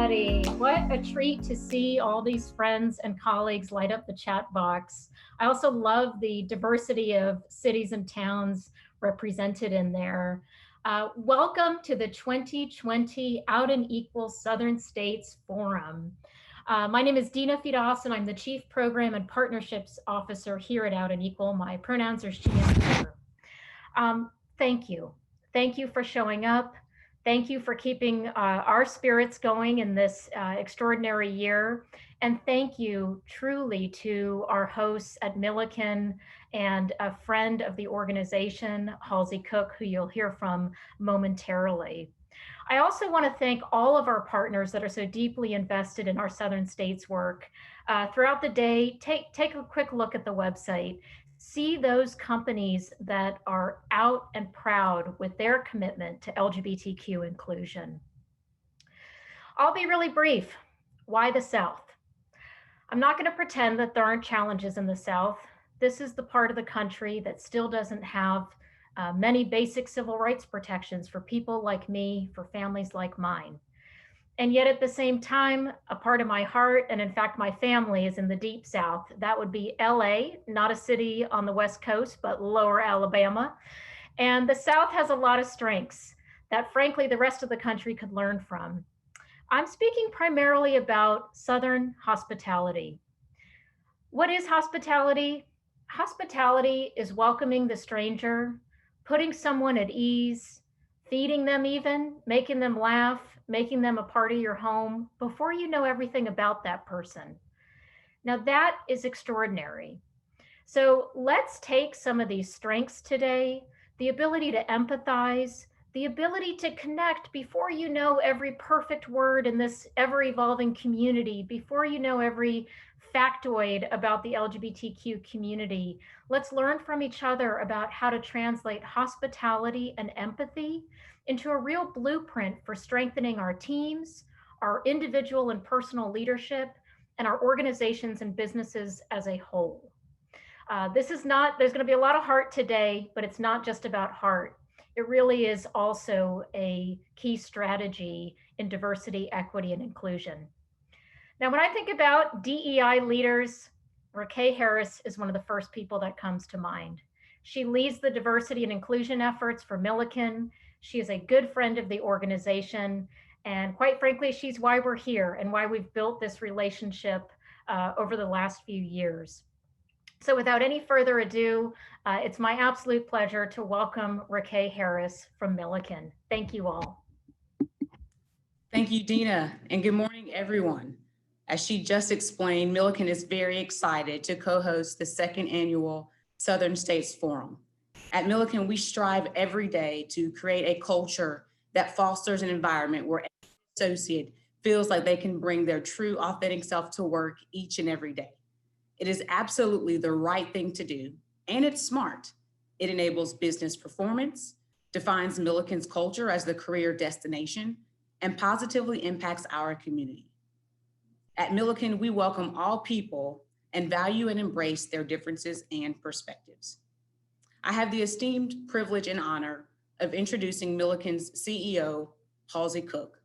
everybody. What a treat to see all these friends and colleagues light up the chat box. I also love the diversity of cities and towns represented in there. Welcome to the 2020 Out and Equal Southern States Forum. My name is Deena Fidas, and I'm the Chief Program and Partnerships Officer here at Out and Equal. My pronouns are she and her. Thank you. Thank you for showing up. Thank you for keeping our spirits going in this extraordinary year. And thank you truly to our hosts at Milliken and a friend of the organization, Halsey Cook, who you'll hear from momentarily. I also want to thank all of our partners that are so deeply invested in our Southern States work. Throughout the day, take a quick look at the website. See those companies that are out and proud with their commitment to LGBTQ inclusion. I'll be really brief. Why the South? I'm not going to pretend that there aren't challenges in the South. This is the part of the country that still doesn't have many basic civil rights protections for people like me, for families like mine. And yet at the same time, a part of my heart, and in fact, my family is in the deep South. That would be LA, not a city on the West Coast, but lower Alabama. And the South has a lot of strengths that frankly, the rest of the country could learn from. I'm speaking primarily about Southern hospitality. What is hospitality? Hospitality is welcoming the stranger, putting someone at ease, feeding them even, making them laugh, making them a part of your home before you know everything about that person. Now that is extraordinary. So let's take some of these strengths today, the ability to empathize, the ability to connect before you know every perfect word in this ever-evolving community, before you know every factoid about the LGBTQ community. Let's learn from each other about how to translate hospitality and empathy into a real blueprint for strengthening our teams, our individual and personal leadership, and our organizations and businesses as a whole. There's going to be a lot of heart today, but it's not just about heart. It really is also a key strategy in diversity, equity, and inclusion. Now, when I think about DEI leaders, Ricaye Harris is one of the first people that comes to mind. She leads the diversity and inclusion efforts for Milliken. She is a good friend of the organization. And quite frankly, she's why we're here and why we've built this relationship over the last few years. So without any further ado, it's my absolute pleasure to welcome Ricaye Harris from Milliken. Thank you all. Thank you, Deena, and good morning, everyone. As she just explained, Milliken is very excited to co-host the second annual Southern States Forum. At Milliken, we strive every day to create a culture that fosters an environment where every associate feels like they can bring their true, authentic self to work each and every day. It is absolutely the right thing to do, and it's smart. It enables business performance, defines Milliken's culture as the career destination, and positively impacts our community. At Milliken, we welcome all people and value and embrace their differences and perspectives. I have the esteemed privilege and honor of introducing Milliken's CEO, Halsey Cook.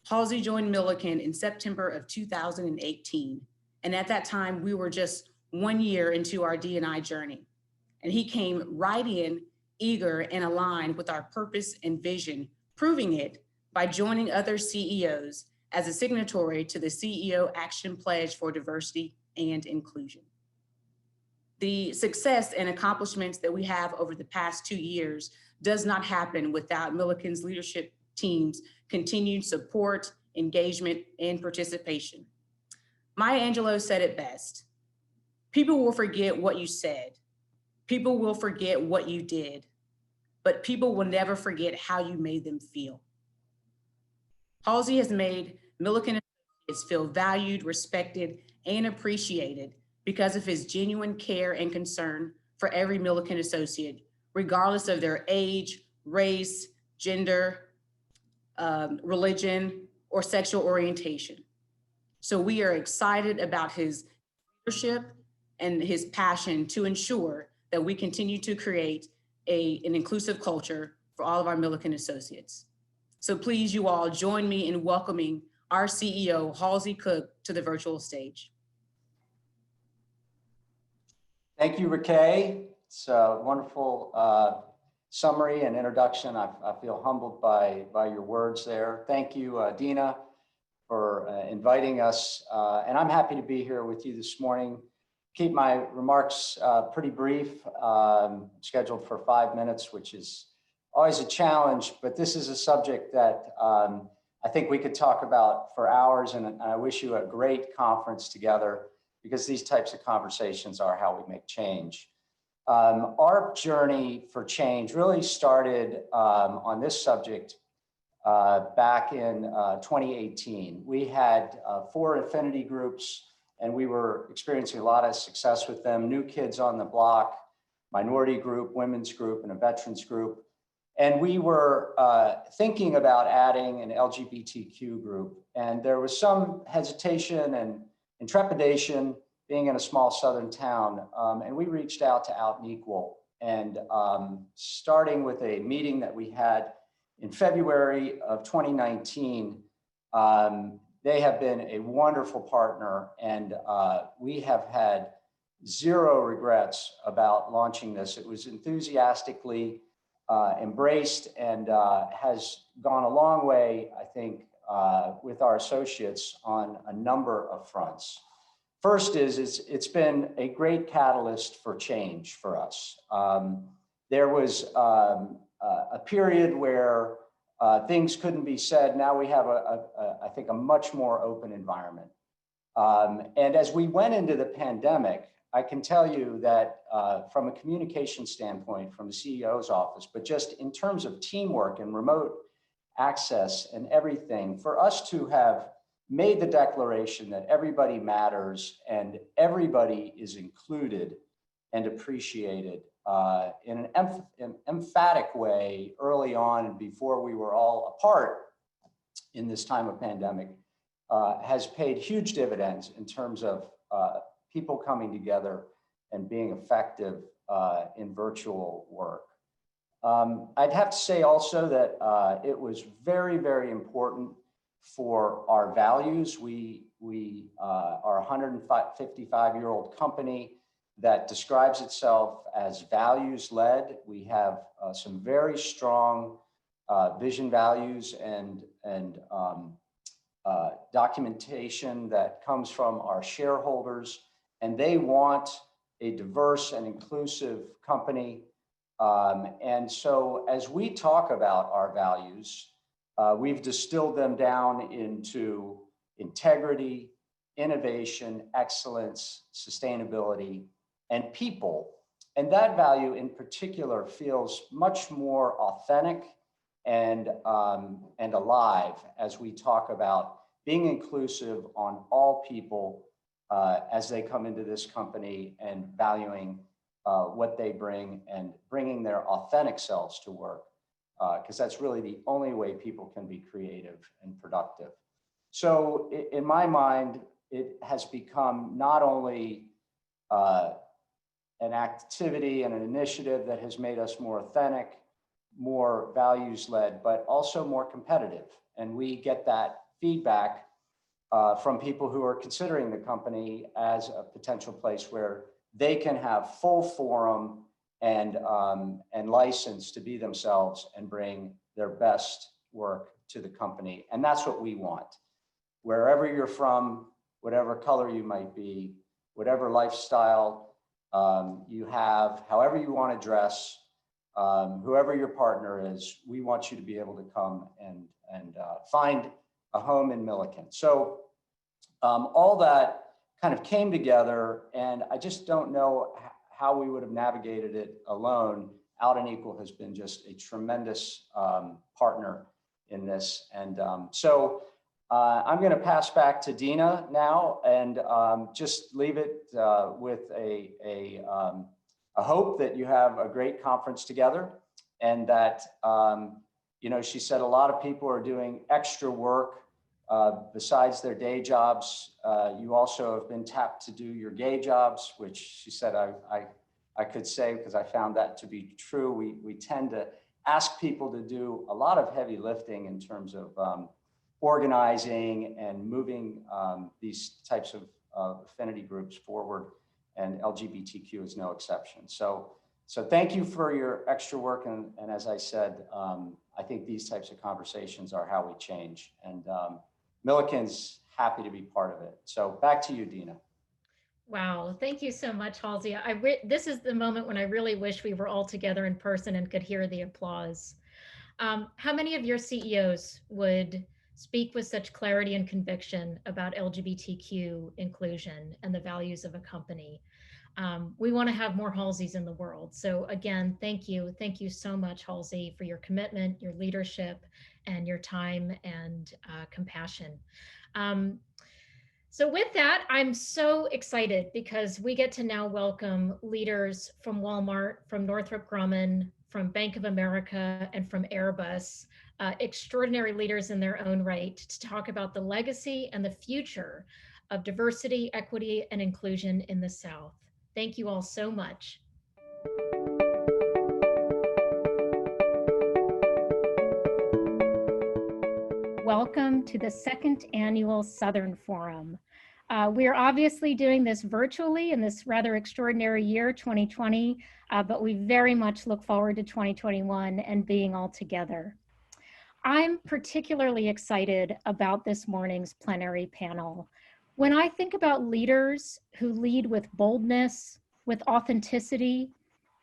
Halsey joined Milliken in September of 2018, and at that time, we were just 1 year into our D&I journey. And he came right in, eager and aligned with our purpose and vision, proving it by joining other CEOs as a signatory to the CEO Action Pledge for Diversity and Inclusion. The success and accomplishments that we have over the past 2 years does not happen without Milliken's leadership team's continued support, engagement, and participation. Maya Angelou said it best: people will forget what you said, people will forget what you did, but people will never forget how you made them feel. Halsey has made Milliken associates feel valued, respected, and appreciated because of his genuine care and concern for every Milliken associate, regardless of their age, race, gender, religion, or sexual orientation. So we are excited about his leadership and his passion to ensure that we continue to create an inclusive culture for all of our Milliken associates. So please, you all, join me in welcoming our CEO, Halsey Cook, to the virtual stage. Thank you, Ricaye. It's a wonderful summary and introduction. I feel humbled by your words there. Thank you, Deena, for inviting us. And I'm happy to be here with you this morning. Keep my remarks pretty brief, scheduled for 5 minutes, which is always a challenge, but this is a subject that I think we could talk about for hours, and I wish you a great conference together, because these types of conversations are how we make change. Our journey for change really started on this subject back in 2018. We had 4 affinity groups, and we were experiencing a lot of success with them. New Kids on the Block, minority group, women's group, and a veterans group. And we were thinking about adding an LGBTQ group. And there was some hesitation and trepidation being in a small southern town. And we reached out to Out and Equal, and starting with a meeting that we had in February of 2019, they have been a wonderful partner, and we have had zero regrets about launching this. It was enthusiastically embraced and has gone a long way, I think, with our associates on a number of fronts. First is it's been a great catalyst for change for us. There was a period where things couldn't be said. Now we have, I think, a much more open environment. And as we went into the pandemic, I can tell you that from a communication standpoint, from the CEO's office, but just in terms of teamwork and remote access and everything, for us to have made the declaration that everybody matters and everybody is included and appreciated in an emphatic way early on and before we were all apart in this time of pandemic has paid huge dividends in terms of people coming together and being effective in virtual work. I'd have to say also that it was very, very important for our values. We are a 155-year-old company that describes itself as values-led. We have some very strong vision values and documentation that comes from our shareholders, and they want a diverse and inclusive company. And so as we talk about our values, we've distilled them down into integrity, innovation, excellence, sustainability, and people. And that value in particular feels much more authentic and alive as we talk about being inclusive on all people as they come into this company and valuing what they bring and bringing their authentic selves to work, because that's really the only way people can be creative and productive. So in my mind, it has become not only an activity and an initiative that has made us more authentic, more values-led, but also more competitive. And we get that feedback from people who are considering the company as a potential place where they can have full forum and license to be themselves and bring their best work to the company. And that's what we want. Wherever you're from, whatever color you might be, whatever lifestyle you have, however you want to dress, whoever your partner is, we want you to be able to come and find a home in Milliken. So all that kind of came together, and I just don't know how we would have navigated it alone. Out and Equal has been just a tremendous partner in this. And so I'm going to pass back to Deena now and just leave it with a hope that you have a great conference together, and that, you know, she said a lot of people are doing extra work besides their day jobs. You also have been tapped to do your gay jobs, which she said I could say, because I found that to be true. We tend to ask people to do a lot of heavy lifting in terms of organizing and moving these types of affinity groups forward, and LGBTQ is no exception. So thank you for your extra work. And as I said, I think these types of conversations are how we change. And Milliken's happy to be part of it. So back to you, Deena. Wow, thank you so much, Halsey. This is the moment when I really wish we were all together in person and could hear the applause. How many of your CEOs would speak with such clarity and conviction about LGBTQ inclusion and the values of a company? We want to have more Halseys in the world. So again, thank you. Thank you so much, Halsey, for your commitment, your leadership, and your time and compassion. So with that, I'm so excited because we get to now welcome leaders from Walmart, from Northrop Grumman, from Bank of America, and from Airbus, extraordinary leaders in their own right, to talk about the legacy and the future of diversity, equity, and inclusion in the South. Thank you all so much. Welcome to the second annual Southern Forum. We are obviously doing this virtually in this rather extraordinary year, 2020, but we very much look forward to 2021 and being all together. I'm particularly excited about this morning's plenary panel. When I think about leaders who lead with boldness, with authenticity,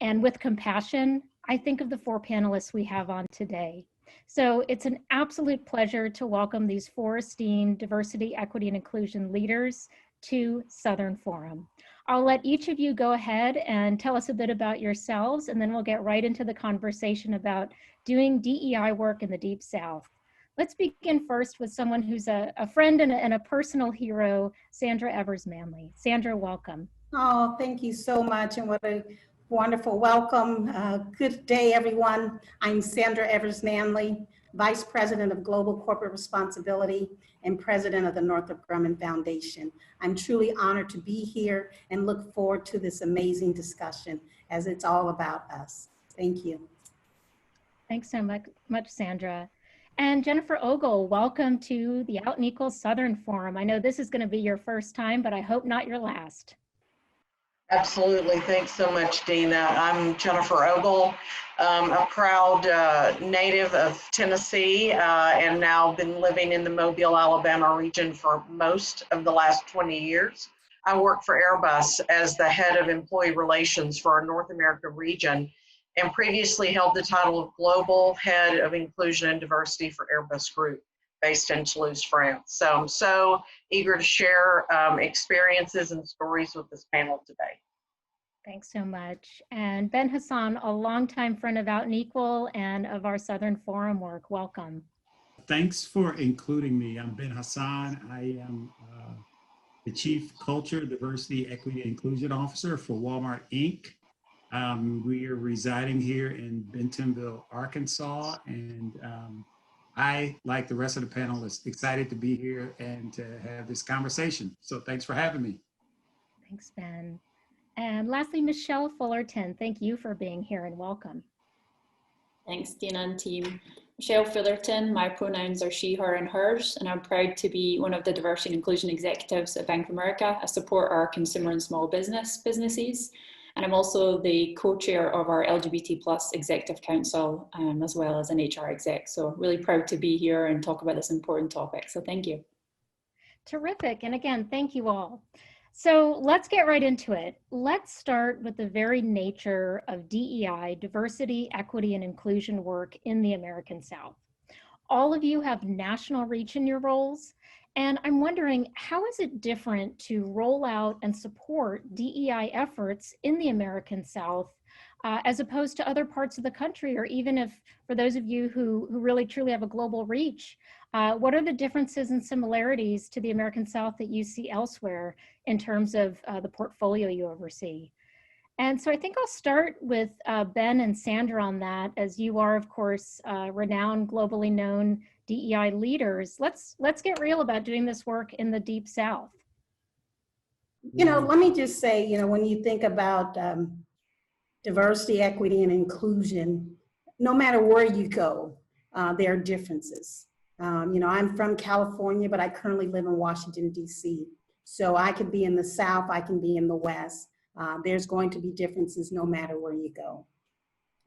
and with compassion, I think of the four panelists we have on today. So it's an absolute pleasure to welcome these four esteemed diversity, equity, and inclusion leaders to Southern Forum. I'll let each of you go ahead and tell us a bit about yourselves, and then we'll get right into the conversation about doing DEI work in the Deep South. Let's begin first with someone who's a friend and a personal hero, Sandra Evers-Manley. Sandra, welcome. Oh, thank you so much, and what a wonderful welcome. Good day, everyone. I'm Sandra Evers-Manley, Vice President of Global Corporate Responsibility and President of the Northrop Grumman Foundation. I'm truly honored to be here and look forward to this amazing discussion, as it's all about us. Thank you. Thanks so much, Sandra. And Jennifer Ogle, welcome to the Out and Equal Southern Forum. I know this is going to be your first time, but I hope not your last. Absolutely. Thanks so much, Deena. I'm Jennifer Ogle, a proud native of Tennessee, and now been living in the Mobile, Alabama region for most of the last 20 years. I work for Airbus as the head of employee relations for our North America region, and previously held the title of Global Head of Inclusion and Diversity for Airbus Group, based in Toulouse, France. So I'm so eager to share experiences and stories with this panel today. Thanks so much. And Ben Hassan, a longtime friend of Out and Equal and of our Southern Forum work, welcome. Thanks for including me. I'm Ben Hassan. I am the Chief Culture, Diversity, Equity, and Inclusion Officer for Walmart, Inc. We are residing here in Bentonville, Arkansas, and I, like the rest of the panel, is excited to be here and to have this conversation. So thanks for having me. Thanks, Ben. And lastly, Michelle Fullerton, thank you for being here and welcome. Thanks, Deena and team. Michelle Fullerton, my pronouns are she, her, and hers, and I'm proud to be one of the diversity and inclusion executives at Bank of America. I support our consumer and small businesses, and I'm also the co-chair of our LGBT+ Executive Council, as well as an HR exec. So really proud to be here and talk about this important topic. So thank you. Terrific. And again, thank you all. So let's get right into it. Let's start with the very nature of DEI, diversity, equity, and inclusion work in the American South. All of you have national reach in your roles, and I'm wondering, how is it different to roll out and support DEI efforts in the American South as opposed to other parts of the country, or even if, for those of you who really truly have a global reach, what are the differences and similarities to the American South that you see elsewhere in terms of the portfolio you oversee? And so I think I'll start with Ben and Sandra on that, as you are, of course, renowned, globally known DEI leaders. Let's get real about doing this work in the Deep South. You know, let me just say, you know, when you think about diversity, equity, and inclusion, no matter where you go, there are differences. You know, I'm from California, but I currently live in Washington, D.C. So I could be in the South, I can be in the West. There's going to be differences no matter where you go.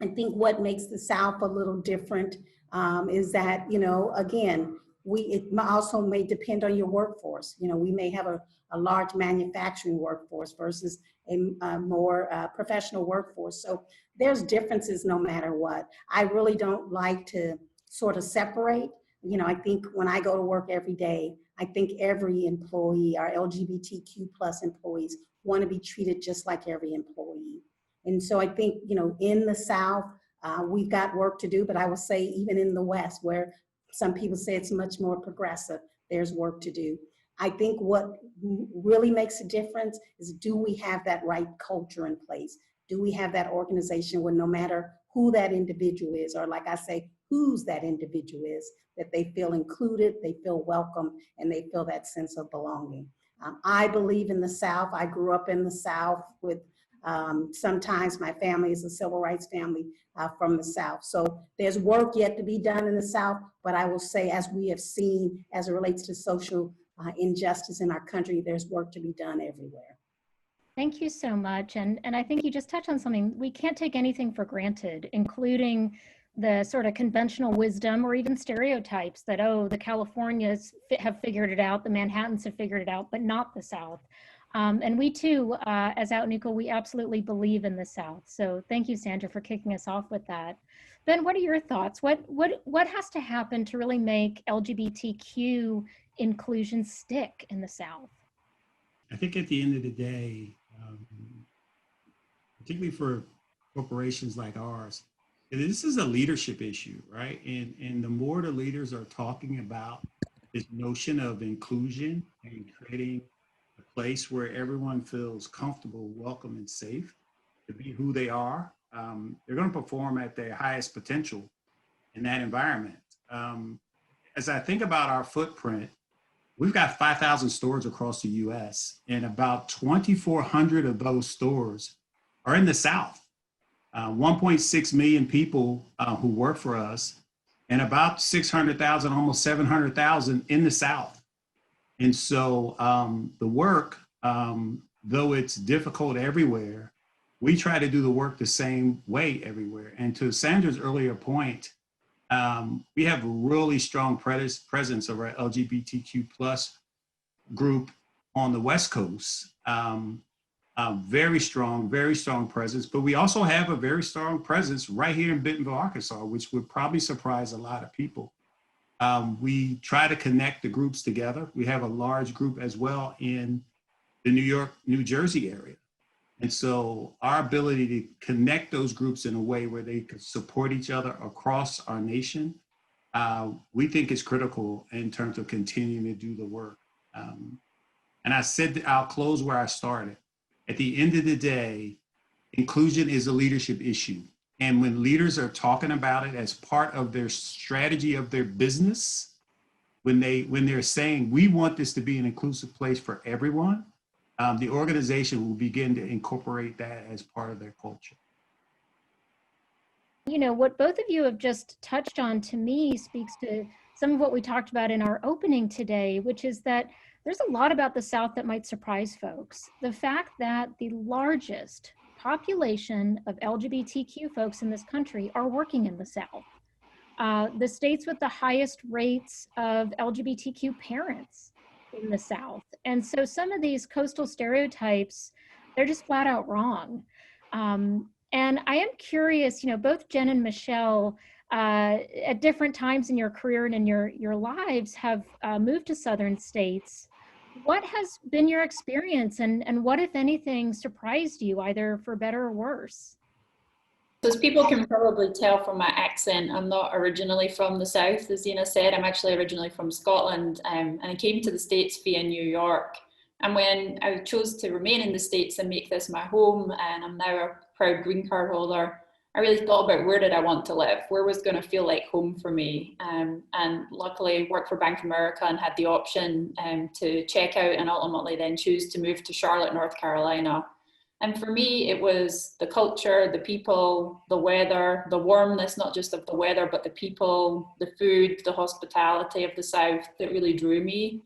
I think what makes the South a little different is that, you know, again, it also may depend on your workforce. You know, we may have a large manufacturing workforce versus a more professional workforce. So there's differences no matter what. I really don't like to sort of separate. You know, I think when I go to work every day, I think every employee, our LGBTQ plus employees, want to be treated just like every employee. And so I think, you know, in the South, we've got work to do, but I will say even in the West, where some people say it's much more progressive, there's work to do. I think what really makes a difference is, do we have that right culture in place? Do we have that organization where no matter who that individual is, or like I say, whose that individual is, that they feel included, they feel welcome, and they feel that sense of belonging. I believe in the South. I grew up in the South with sometimes my family is a civil rights family from the South. So there's work yet to be done in the South, but I will say, as we have seen, as it relates to social injustice in our country, there's work to be done everywhere. Thank you so much. And I think you just touched on something. We can't take anything for granted, including the sort of conventional wisdom or even stereotypes that, oh, the Californians have figured it out, the Manhattans have figured it out, but not the South. And we too, as Out Nuco, we absolutely believe in the South. So thank you, Sandra, for kicking us off with that. Ben, what are your thoughts? What has to happen to really make LGBTQ inclusion stick in the South? I think at the end of the day, particularly for corporations like ours, this is a leadership issue, right? And the more the leaders are talking about this notion of inclusion and creating a place where everyone feels comfortable, welcome, and safe to be who they are, they're going to perform at their highest potential in that environment. As I think about our footprint, we've got 5,000 stores across the US, and about 2,400 of those stores are in the South. 1.6 million people who work for us, and about 600,000, almost 700,000 in the South. And so the work, though it's difficult everywhere, we try to do the work the same way everywhere. And to Sandra's earlier point, we have a really strong presence of our LGBTQ plus group on the West Coast. Very strong presence, but we also have a very strong presence right here in Bentonville, Arkansas, which would probably surprise a lot of people. We try to connect the groups together. We have a large group as well in the New York, New Jersey area. And so our ability to connect those groups in a way where they could support each other across our nation, we think is critical in terms of continuing to do the work. And I said, I'll close where I started. At the end of the day, inclusion is a leadership issue. And when leaders are talking about it as part of their strategy of their business, when they're saying, we want this to be an inclusive place for everyone, the organization will begin to incorporate that as part of their culture. You know, what both of you have just touched on, to me, speaks to some of what we talked about in our opening today, which is that there's a lot about the South that might surprise folks. The fact that the largest population of LGBTQ folks in this country are working in the South. The states with the highest rates of LGBTQ parents in the South. And so some of these coastal stereotypes, they're just flat out wrong. And I am curious, you know, both Jen and Michelle, at different times in your career and in your lives have moved to Southern states. What has been your experience, and what, if anything, surprised you, either for better or worse? So as people can probably tell from my accent, I'm not originally from the South, as Deena said. I'm actually originally from Scotland, and I came to the States via New York. And when I chose to remain in the States and make this my home, and I'm now a proud green card holder, I really thought about, where did I want to live? Where was going to feel like home for me? And luckily worked for Bank of America and had the option to check out and ultimately then choose to move to Charlotte, North Carolina. And for me, it was the culture, the people, the weather, the warmness, not just of the weather, but the people, the food, the hospitality of the South that really drew me.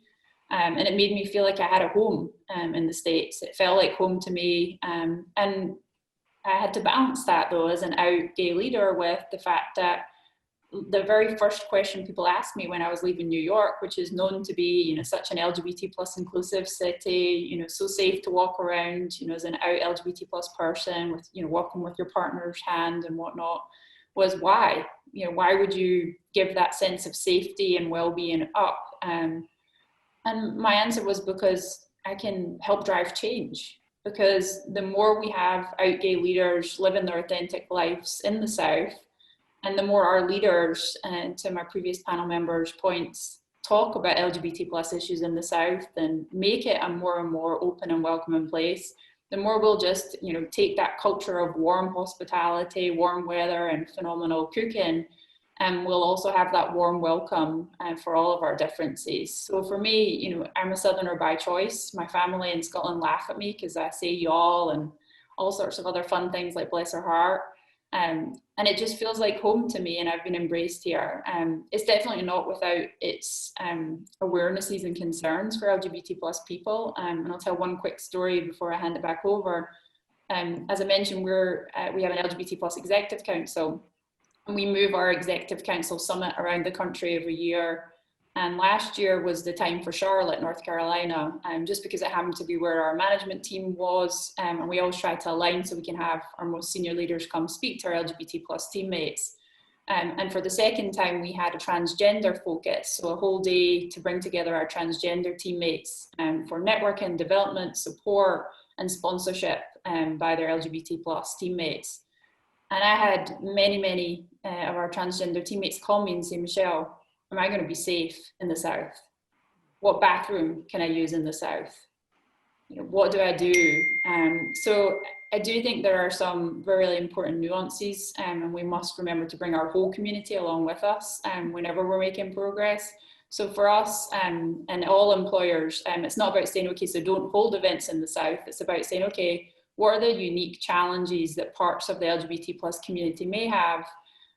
And it made me feel like I had a home in the States. It felt like home to me. And I had to balance that, though, as an out gay leader, with the fact that the very first question people asked me when I was leaving New York, which is known to be, such an LGBT plus inclusive city, so safe to walk around, as an out LGBT plus person, with, walking with your partner's hand and whatnot, was why? Why would you give that sense of safety and well-being up? And my answer was because I can help drive change. Because the more we have out gay leaders living their authentic lives in the South, and the more our leaders, and to my previous panel members' points, talk about LGBT plus issues in the South and make it a more and more open and welcoming place, the more we'll just, take that culture of warm hospitality, warm weather, and phenomenal cooking, and we'll also have that warm welcome for all of our differences. So for me, I'm a Southerner by choice. My family in Scotland laugh at me because I say y'all and all sorts of other fun things like bless her heart. And it just feels like home to me, and I've been embraced here. It's definitely not without its awarenesses and concerns for LGBT plus people. And I'll tell one quick story before I hand it back over. As I mentioned, we have an LGBT plus executive council, and we move our executive council summit around the country every year. And last year was the time for Charlotte, North Carolina, just because it happened to be where our management team was. And we always try to align so we can have our most senior leaders come speak to our LGBT plus teammates. And for the second time, we had a transgender focus. So a whole day to bring together our transgender teammates for networking, development, support, and sponsorship by their LGBT plus teammates. And I had many of our transgender teammates call me and say, Michelle, am I going to be safe in the South? What bathroom can I use in the South? What do I do? So I do think there are some very important nuances, and we must remember to bring our whole community along with us whenever we're making progress. So for us and all employers, it's not about saying, okay, so don't hold events in the South. It's about saying, okay, what are the unique challenges that parts of the LGBT plus community may have?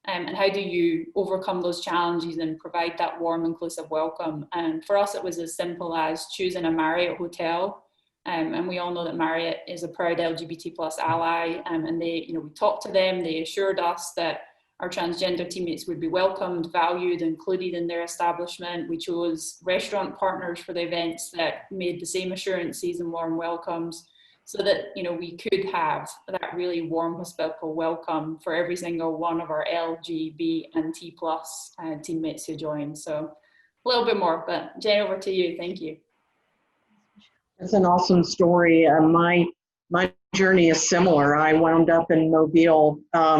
And how do you overcome those challenges and provide that warm, inclusive welcome? And for us, it was as simple as choosing a Marriott hotel. And we all know that Marriott is a proud LGBT plus ally. And they, we talked to them, they assured us that our transgender teammates would be welcomed, valued, included in their establishment. We chose restaurant partners for the events that made the same assurances and warm welcomes, so that we could have that really warm, hospitable welcome for every single one of our LGBT and T plus teammates who joined. So a little bit more, but Jen, over to you. Thank you. That's an awesome story. My journey is similar. I wound up in Mobile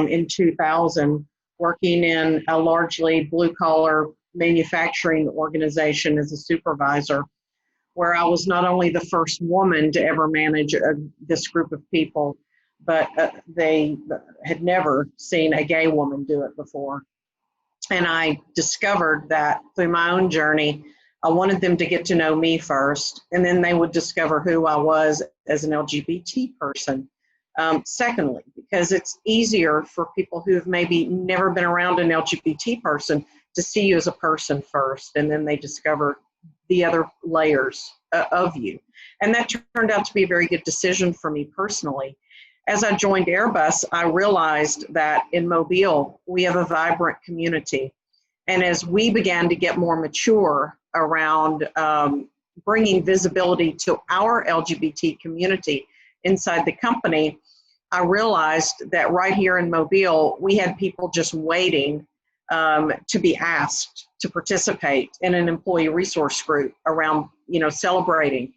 in 2000, working in a largely blue-collar manufacturing organization as a supervisor, where I was not only the first woman to ever manage this group of people, but they had never seen a gay woman do it before. And I discovered that through my own journey, I wanted them to get to know me first, and then they would discover who I was as an LGBT person. Secondly, because it's easier for people who have maybe never been around an LGBT person to see you as a person first, and then they discover the other layers of you. And that turned out to be a very good decision for me personally. As I joined Airbus, I realized that in Mobile, we have a vibrant community. And as we began to get more mature around bringing visibility to our LGBT community inside the company, I realized that right here in Mobile, we had people just waiting to be asked to participate in an employee resource group around, celebrating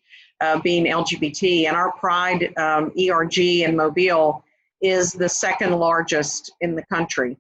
being LGBT. And our Pride ERG in Mobile is the second largest in the country.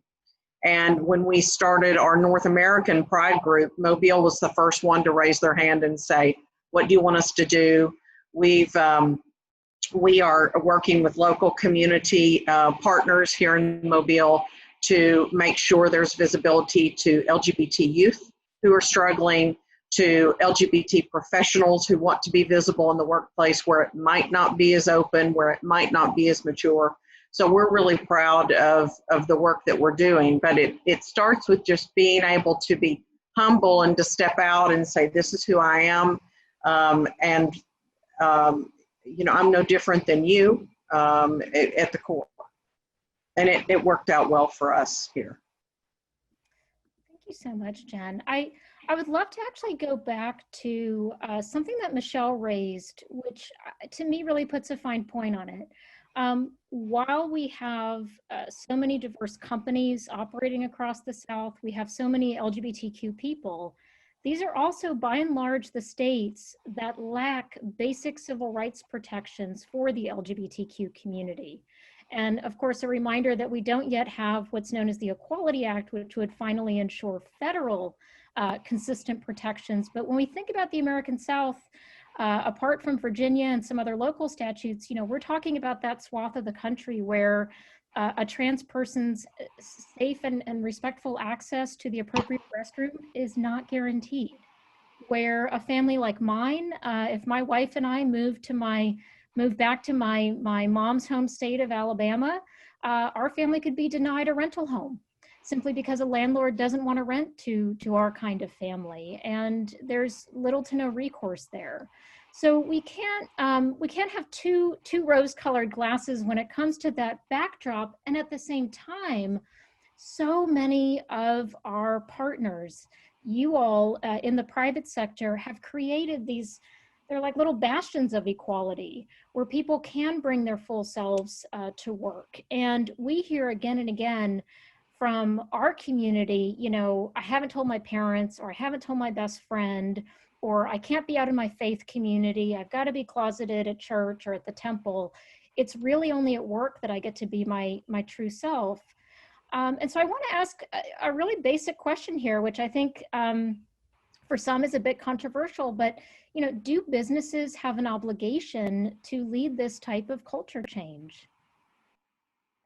And when we started our North American Pride group, Mobile was the first one to raise their hand and say, what do you want us to do? We are working with local community partners here in Mobile to make sure there's visibility to LGBT youth who are struggling, to LGBT professionals who want to be visible in the workplace where it might not be as open, where it might not be as mature. So we're really proud of the work that we're doing, but it starts with just being able to be humble and to step out and say, this is who I am. You know, I'm no different than you at the core. And it worked out well for us here. Thank you so much, Jen. I would love to actually go back to something that Michelle raised, which to me really puts a fine point on it. While we have so many diverse companies operating across the South, we have so many LGBTQ people, these are also by and large the states that lack basic civil rights protections for the LGBTQ community. And of course, a reminder that we don't yet have what's known as the Equality Act, which would finally ensure federal consistent protections. But when we think about the American South, apart from Virginia and some other local statutes, you know, we're talking about that swath of the country where a trans person's safe and respectful access to the appropriate restroom is not guaranteed. Where a family like mine, if my wife and I moved back to my mom's home state of Alabama, our family could be denied a rental home simply because a landlord doesn't want to rent to our kind of family, and there's little to no recourse there. So we can't have two rose-colored glasses when it comes to that backdrop, and at the same time, so many of our partners, you all in the private sector, have created these, they're like little bastions of equality where people can bring their full selves to work. And we hear again and again from our community, you know, I haven't told my parents, or I haven't told my best friend, or I can't be out in my faith community. I've got to be closeted at church or at the temple. It's really only at work that I get to be my true self. And so I want to ask a really basic question here, which I think for some is a bit controversial, but you know, do businesses have an obligation to lead this type of culture change?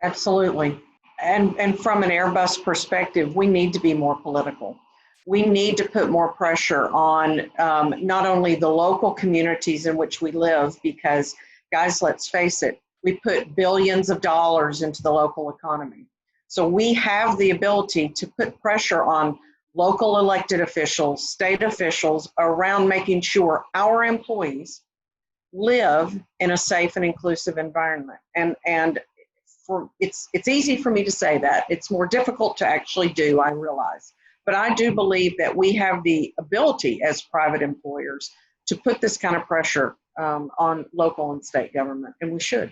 Absolutely. And from an Airbus perspective, we need to be more political. We need to put more pressure on not only the local communities in which we live, because guys, let's face it, we put billions of dollars into the local economy. So we have the ability to put pressure on local elected officials, state officials around making sure our employees live in a safe and inclusive environment. And it's easy for me to say that. It's more difficult to actually do, I realize. But I do believe that we have the ability as private employers to put this kind of pressure on local and state government, and we should.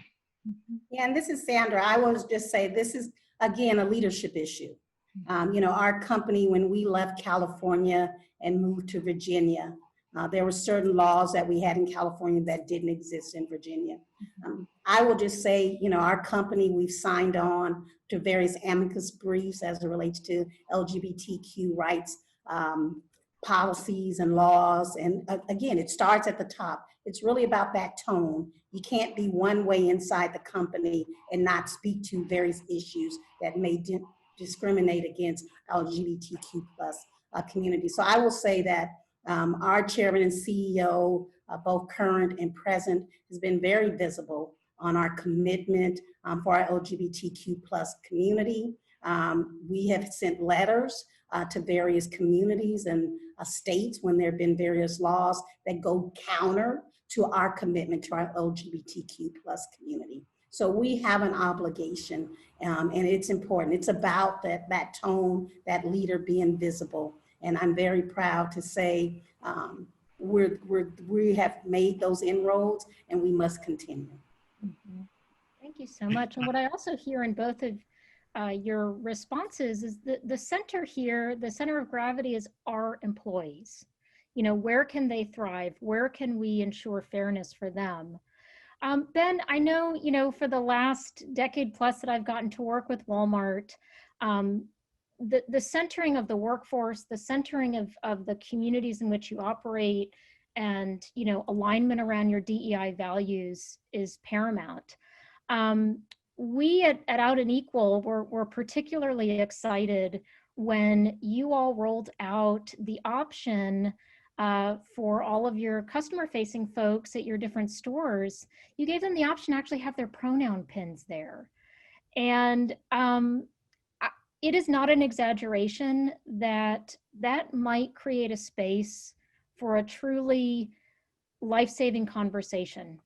Yeah, and this is Sandra. I want to just say this is, again, a leadership issue. You know, our company, when we left California and moved to Virginia, there were certain laws that we had in California that didn't exist in Virginia. I will just say, you know, our company, we've signed on to various amicus briefs as it relates to LGBTQ rights, policies and laws. And again, it starts at the top. It's really about that tone. You can't be one way inside the company and not speak to various issues that may discriminate against LGBTQ plus community. So I will say that our chairman and CEO, both current and present, has been very visible on our commitment for our LGBTQ plus community. We have sent letters to various communities and states when there have been various laws that go counter to our commitment to our LGBTQ plus community. So we have an obligation, and it's important. It's about that tone, that leader being visible. And I'm very proud to say we have made those inroads, and we must continue. Mm-hmm. Thank you so much. And what I also hear in both of your responses is that the center here, the center of gravity is our employees. You know, where can they thrive? Where can we ensure fairness for them? Ben, I know, you know, for the last decade plus that I've gotten to work with Walmart, the centering of the workforce, the centering of the communities in which you operate, and, you know, alignment around your DEI values is paramount. We at Out and Equal were particularly excited when you all rolled out the option for all of your customer-facing folks at your different stores, you gave them the option to actually have their pronoun pins there. And it is not an exaggeration that that might create a space for a truly life-saving conversation.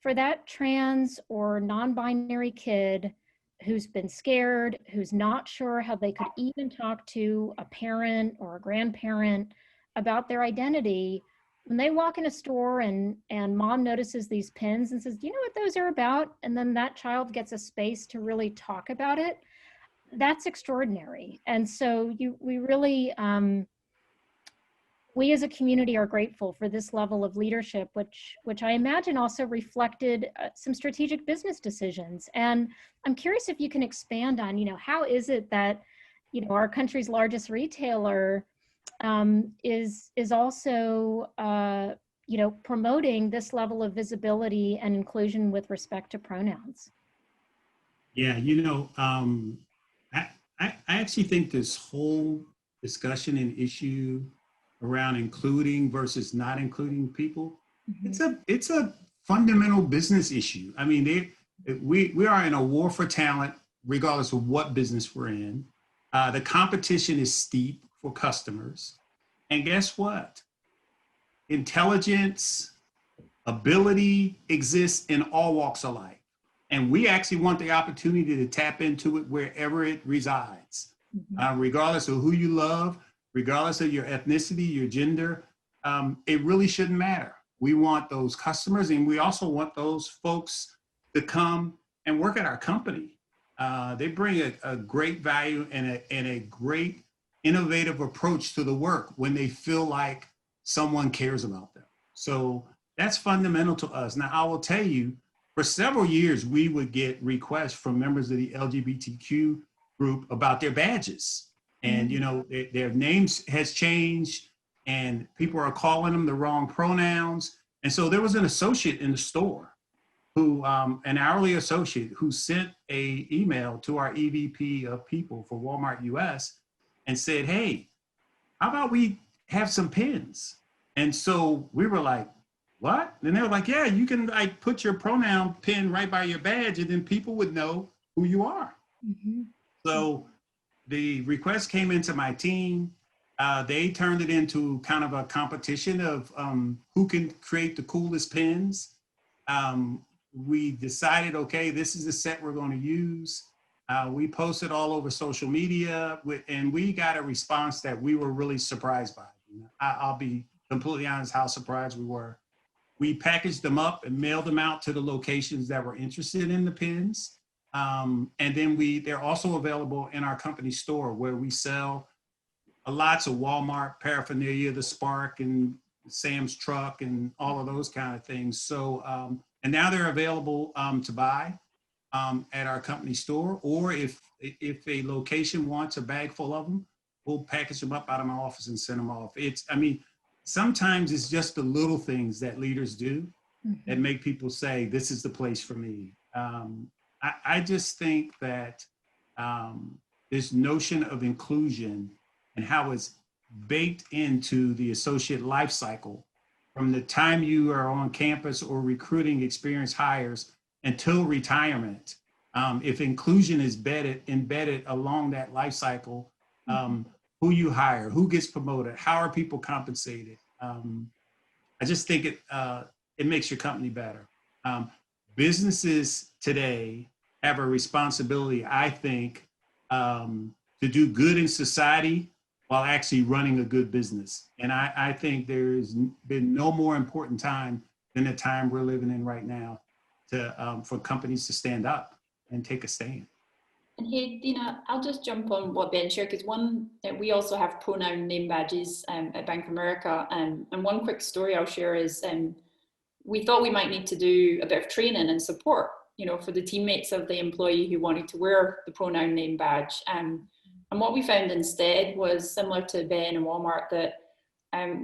For that trans or non-binary kid who's been scared, who's not sure how they could even talk to a parent or a grandparent about their identity, when they walk in a store and mom notices these pins and says, do you know what those are about? And then that child gets a space to really talk about it. That's extraordinary. And so we really, we as a community are grateful for this level of leadership, which I imagine also reflected some strategic business decisions. And I'm curious if you can expand on, how is it that, our country's largest retailer is also, promoting this level of visibility and inclusion with respect to pronouns? Yeah, I actually think this whole discussion and issue around including versus not including people, it's a fundamental business issue. I mean, we are in a war for talent, regardless of what business we're in. The competition is steep for customers. And guess what? Intelligence, ability exists in all walks of life. And we actually want the opportunity to tap into it wherever it resides, regardless of who you love, regardless of your ethnicity, your gender. It really shouldn't matter. We want those customers, and we also want those folks to come and work at our company. They bring a great value and a great innovative approach to the work when they feel like someone cares about them. So that's fundamental to us. Now, I will tell you, for several years, we would get requests from members of the LGBTQ group about their badges. And, their names has changed and people are calling them the wrong pronouns. And so there was an associate in the store who, an hourly associate who sent an email to our EVP of people for Walmart US and said, hey, how about we have some pins? And so we were like, what? And they were like, yeah, you can put your pronoun pin right by your badge and then people would know who you are. So the request came into my team. They turned it into kind of a competition of who can create the coolest pins. We decided, okay, this is the set we're going to use. We posted all over social media and we got a response that we were really surprised by. I'll be completely honest how surprised we were. We packaged them up and mailed them out to the locations that were interested in the pins. And then they're also available in our company store where we sell lots of Walmart paraphernalia, the Spark and Sam's Truck and all of those kind of things. So, and now they're available to buy at our company store, or if a location wants a bag full of them, we'll package them up out of my office and send them off. Sometimes it's just the little things that leaders do that make people say, this is the place for me. I just think that this notion of inclusion and how it's baked into the associate life cycle from the time you are on campus or recruiting experienced hires until retirement. If inclusion is embedded along that life cycle, who you hire, who gets promoted, how are people compensated? I just think it makes your company better. Businesses today have a responsibility, I think, to do good in society while actually running a good business. And I think there's been no more important time than the time we're living in right now for companies to stand up and take a stand. And hey, Deena, I'll just jump on what Ben shared, because we also have pronoun name badges at Bank of America. And one quick story I'll share is we thought we might need to do a bit of training and support, for the teammates of the employee who wanted to wear the pronoun name badge. And what we found instead was similar to Ben and Walmart, that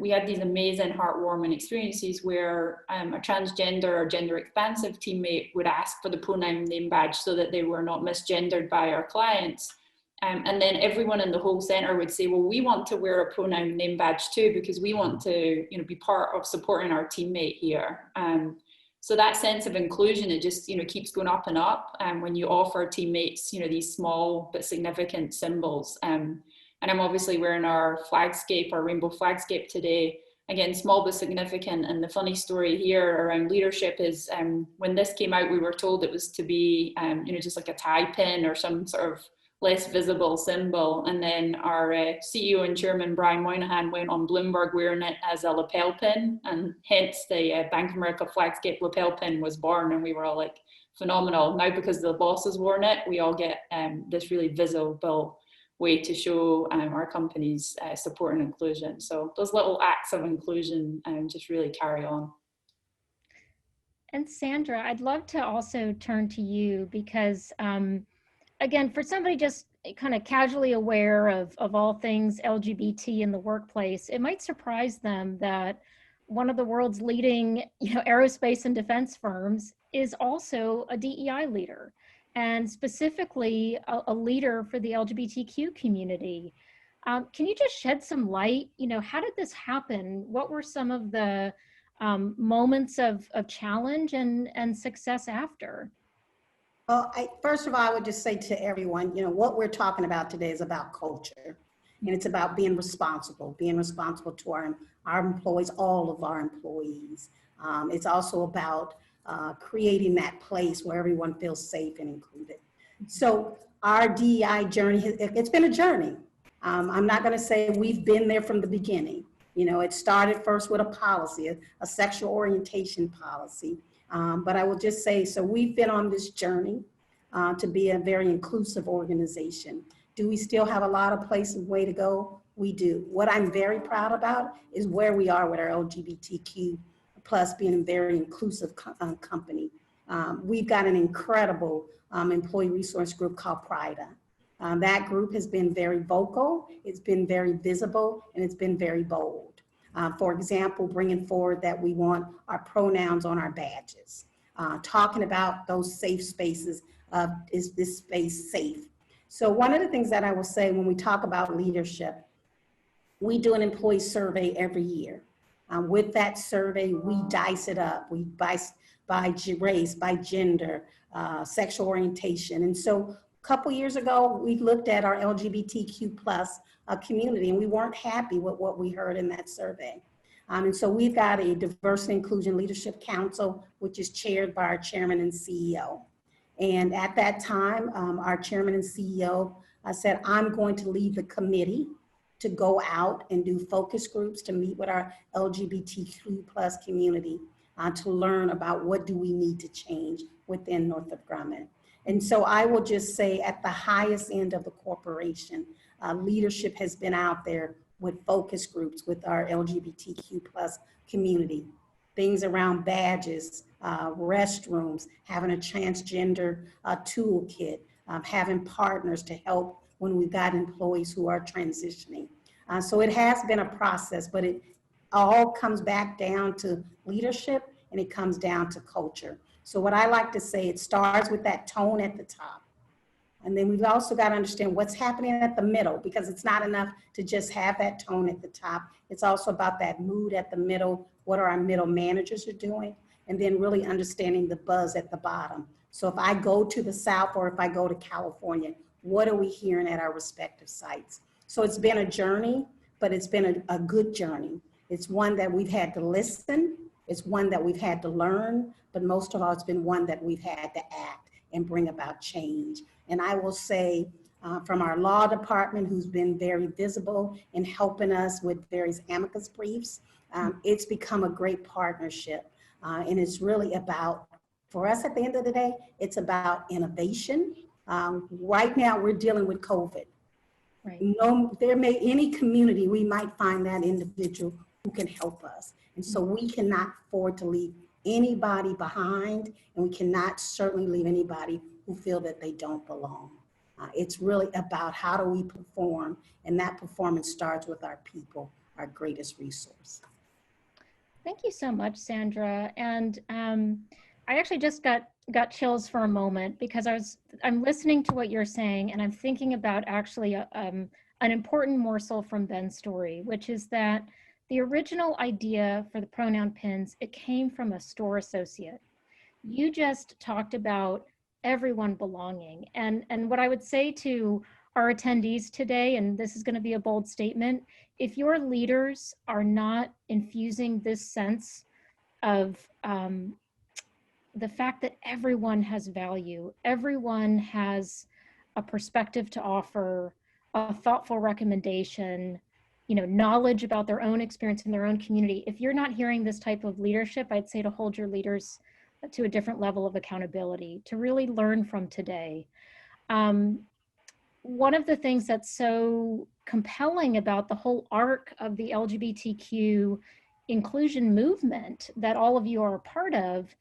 we had these amazing heartwarming experiences where a transgender or gender expansive teammate would ask for the pronoun name badge so that they were not misgendered by our clients. And then everyone in the whole centre would say, well, we want to wear a pronoun name badge too, because we want to, you know, be part of supporting our teammate here. So that sense of inclusion, it just, you know, keeps going up and up. When you offer teammates, you know, these small but significant symbols. And I'm obviously wearing our flagscape, our rainbow flagscape today. Again, small but significant. And the funny story here around leadership is when this came out, we were told it was to be, you know, just like a tie pin or some sort of less visible symbol. And then our CEO and chairman, Brian Moynihan, went on Bloomberg wearing it as a lapel pin. And hence the Bank of America flagscape lapel pin was born. And we were all like, phenomenal. Now, because the boss has worn it, we all get this really visible way to show our company's support and inclusion. So those little acts of inclusion just really carry on. And Sandra, I'd love to also turn to you because, again, for somebody just kind of casually aware of all things LGBT in the workplace, it might surprise them that one of the world's leading, you know, aerospace and defense firms is also a DEI leader, and specifically a leader for the LGBTQ community. Can you just shed some light? You know, how did this happen? What were some of the moments of challenge and success after? Well, first of all, I would just say to everyone, you know, what we're talking about today is about culture, and it's about being responsible to our employees, all of our employees. It's also about creating that place where everyone feels safe and included. So our DEI journey, it's been a journey. I'm not going to say we've been there from the beginning. You know, it started first with a policy, a sexual orientation policy. But I will just say, so we've been on this journey to be a very inclusive organization. Do we still have a lot of places, way to go? We do. What I'm very proud about is where we are with our LGBTQ plus being a very inclusive company. We've got an incredible employee resource group called PRIDA. That group has been very vocal, it's been very visible, and it's been very bold. For example, bringing forward that we want our pronouns on our badges, talking about those safe spaces, is this space safe? So one of the things that I will say when we talk about leadership, we do an employee survey every year. With that survey, we dice it up. We by race, by gender, sexual orientation. And so a couple years ago, we looked at our LGBTQ plus community, and we weren't happy with what we heard in that survey. And so we've got a Diversity Inclusion Leadership Council, which is chaired by our chairman and CEO. And at that time, our chairman and CEO said, I'm going to lead the committee to go out and do focus groups to meet with our LGBTQ plus community to learn about what do we need to change within Northrop Grumman. And so I will just say at the highest end of the corporation, leadership has been out there with focus groups with our LGBTQ plus community, things around badges, restrooms, having a transgender toolkit, having partners to help when we've got employees who are transitioning. So it has been a process, but it all comes back down to leadership and it comes down to culture. So what I like to say, it starts with that tone at the top. And then we've also got to understand what's happening at the middle, because it's not enough to just have that tone at the top. It's also about that mood at the middle, what our middle managers are doing, and then really understanding the buzz at the bottom. So if I go to the South or if I go to California, what are we hearing at our respective sites? So it's been a journey, but it's been a good journey. It's one that we've had to listen. It's one that we've had to learn, but most of all, it's been one that we've had to act and bring about change. And I will say from our law department, who's been very visible in helping us with various amicus briefs, it's become a great partnership. And it's really about, for us at the end of the day, it's about innovation. Right now, we're dealing with COVID. Right. Any community, we might find that individual who can help us. And so we cannot afford to leave anybody behind, and we cannot certainly leave anybody who feel that they don't belong. It's really about how do we perform, and that performance starts with our people, our greatest resource. Thank you so much, Sandra. And I actually just got got chills for a moment because I'm listening to what you're saying, and I'm thinking about actually an important morsel from Ben's story, which is that the original idea for the pronoun pins, it came from a store associate. You just talked about everyone belonging. And what I would say to our attendees today, and this is going to be a bold statement, if your leaders are not infusing this sense of the fact that everyone has value, everyone has a perspective to offer, a thoughtful recommendation, knowledge about their own experience in their own community. If you're not hearing this type of leadership, I'd say to hold your leaders to a different level of accountability, to really learn from today. One of the things that's so compelling about the whole arc of the LGBTQ inclusion movement that all of you are a part of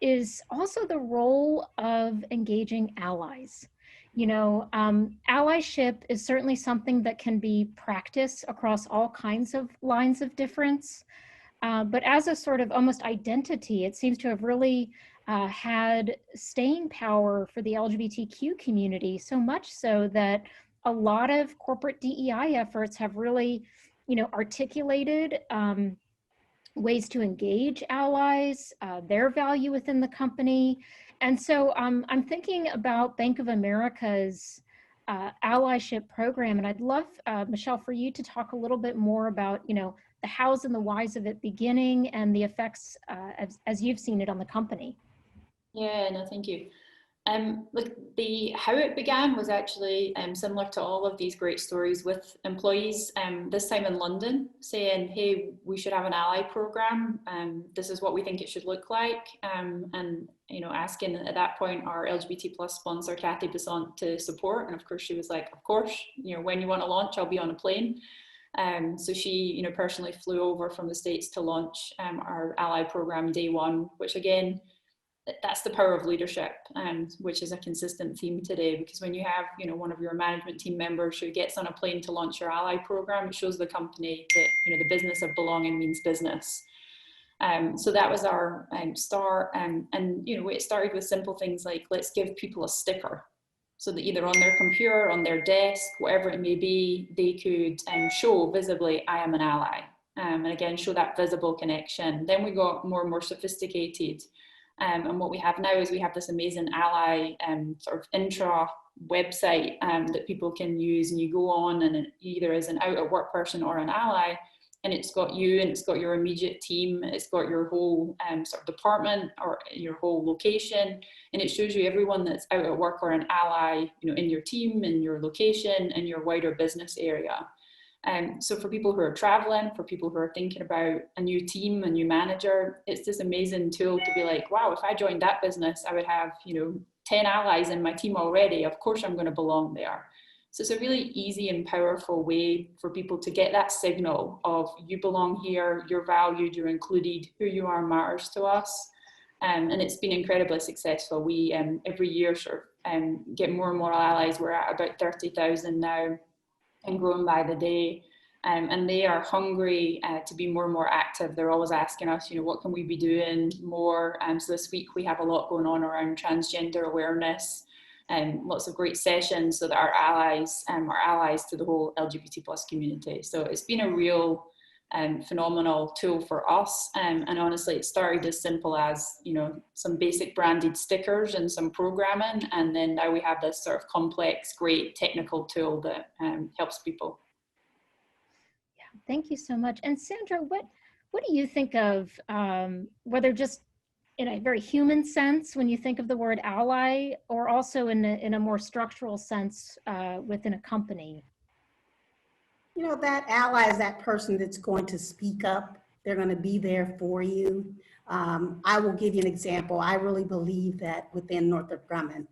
is also the role of engaging allies. Allyship is certainly something that can be practiced across all kinds of lines of difference. But as a sort of almost identity, it seems to have really had staying power for the LGBTQ community, so much so that a lot of corporate DEI efforts have really, articulated ways to engage allies, their value within the company. And so I'm thinking about Bank of America's allyship program, and I'd love, Michelle, for you to talk a little bit more about, the hows and the whys of it beginning and the effects as you've seen it on the company. Yeah, no, thank you. Look, how it began was actually similar to all of these great stories with employees, this time in London, saying, hey, we should have an ally program. This is what we think it should look like. And, asking at that point our LGBT plus sponsor, Kathy Besant, to support. And of course, she was like, of course, when you want to launch, I'll be on a plane. So she, personally flew over from the States to launch our ally program day one, which again, that's the power of leadership, which is a consistent theme today, because when you have, one of your management team members who gets on a plane to launch your ally program, it shows the company that, the business of belonging means business. So that was our start. And, it started with simple things like, let's give people a sticker so that either on their computer, on their desk, whatever it may be, they could show visibly, I am an ally. And again, show that visible connection. Then we got more and more sophisticated. And what we have now is we have this amazing ally sort of intra website that people can use, and you go on and it either as an out of work person or an ally, and it's got you and it's got your immediate team, it's got your whole sort of department or your whole location, and it shows you everyone that's out at work or an ally, in your team, in your location, in your wider business area. So for people who are traveling, for people who are thinking about a new team, a new manager, it's this amazing tool to be like, wow, if I joined that business, I would have, 10 allies in my team already. Of course, I'm going to belong there. So it's a really easy and powerful way for people to get that signal of you belong here, you're valued, you're included, who you are matters to us. And it's been incredibly successful. We every year sort of get more and more allies. We're at about 30,000 now, and growing by the day, and they are hungry to be more and more active. They're always asking us, what can we be doing more? So this week we have a lot going on around transgender awareness, and lots of great sessions so that our allies are allies to the whole LGBT plus community. So it's been a real phenomenal tool for us, and honestly it started as simple as some basic branded stickers and some programming, and then now we have this sort of complex great technical tool that helps people. Yeah, thank you so much. And Sandra, what do you think of whether just in a very human sense when you think of the word ally, or also in a more structural sense within a company? That ally is that person that's going to speak up. They're going to be there for you. I will give you an example. I really believe that within Northrop Grumman,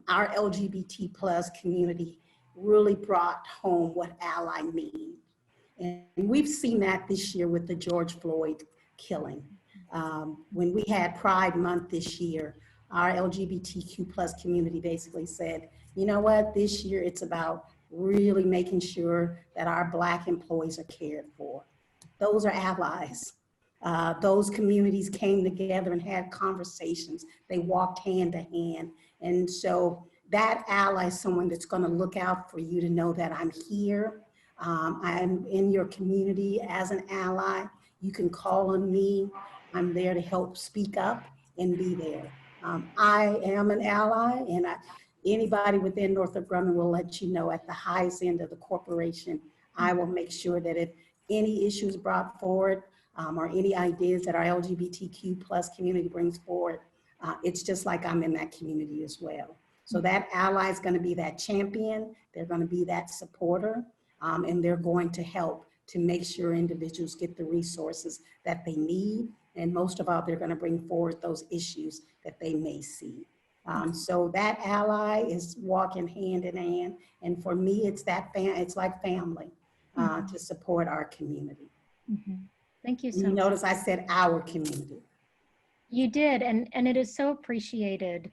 our LGBT plus community really brought home what ally means. And we've seen that this year with the George Floyd killing. When we had Pride Month this year, our LGBTQ plus community basically said, you know what, this year it's about really making sure that our Black employees are cared for. Those are allies. Those communities came together and had conversations. They walked hand to hand. And so that ally is someone that's going to look out for you to know that I'm here. I'm in your community as an ally. You can call on me. I'm there to help speak up and be there. I am an ally, and anybody within Northrop Grumman will let you know at the highest end of the corporation, I will make sure that if any issues brought forward or any ideas that our LGBTQ plus community brings forward, it's just like I'm in that community as well. So that ally is going to be that champion. They're going to be that supporter, and they're going to help to make sure individuals get the resources that they need. And most of all, they're going to bring forward those issues that they may see. So that ally is walking hand in hand. And for me, it's it's like family to support our community. Thank you so You much. notice I said our community. You did, and it is so appreciated.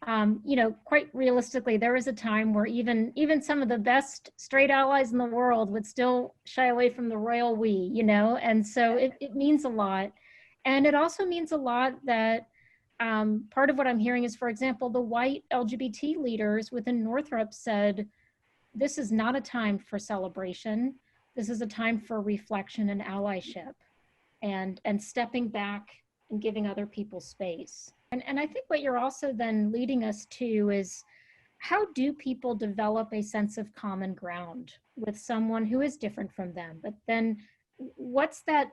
You know, quite realistically, there was a time where even some of the best straight allies in the world would still shy away from the royal we, you know, and so it means a lot. And it also means a lot that part of what I'm hearing is, for example, the white LGBT leaders within Northrop said, this is not a time for celebration. This is a time for reflection and allyship and stepping back and giving other people space. And I think what you're also then leading us to is, how do people develop a sense of common ground with someone who is different from them? But then what's that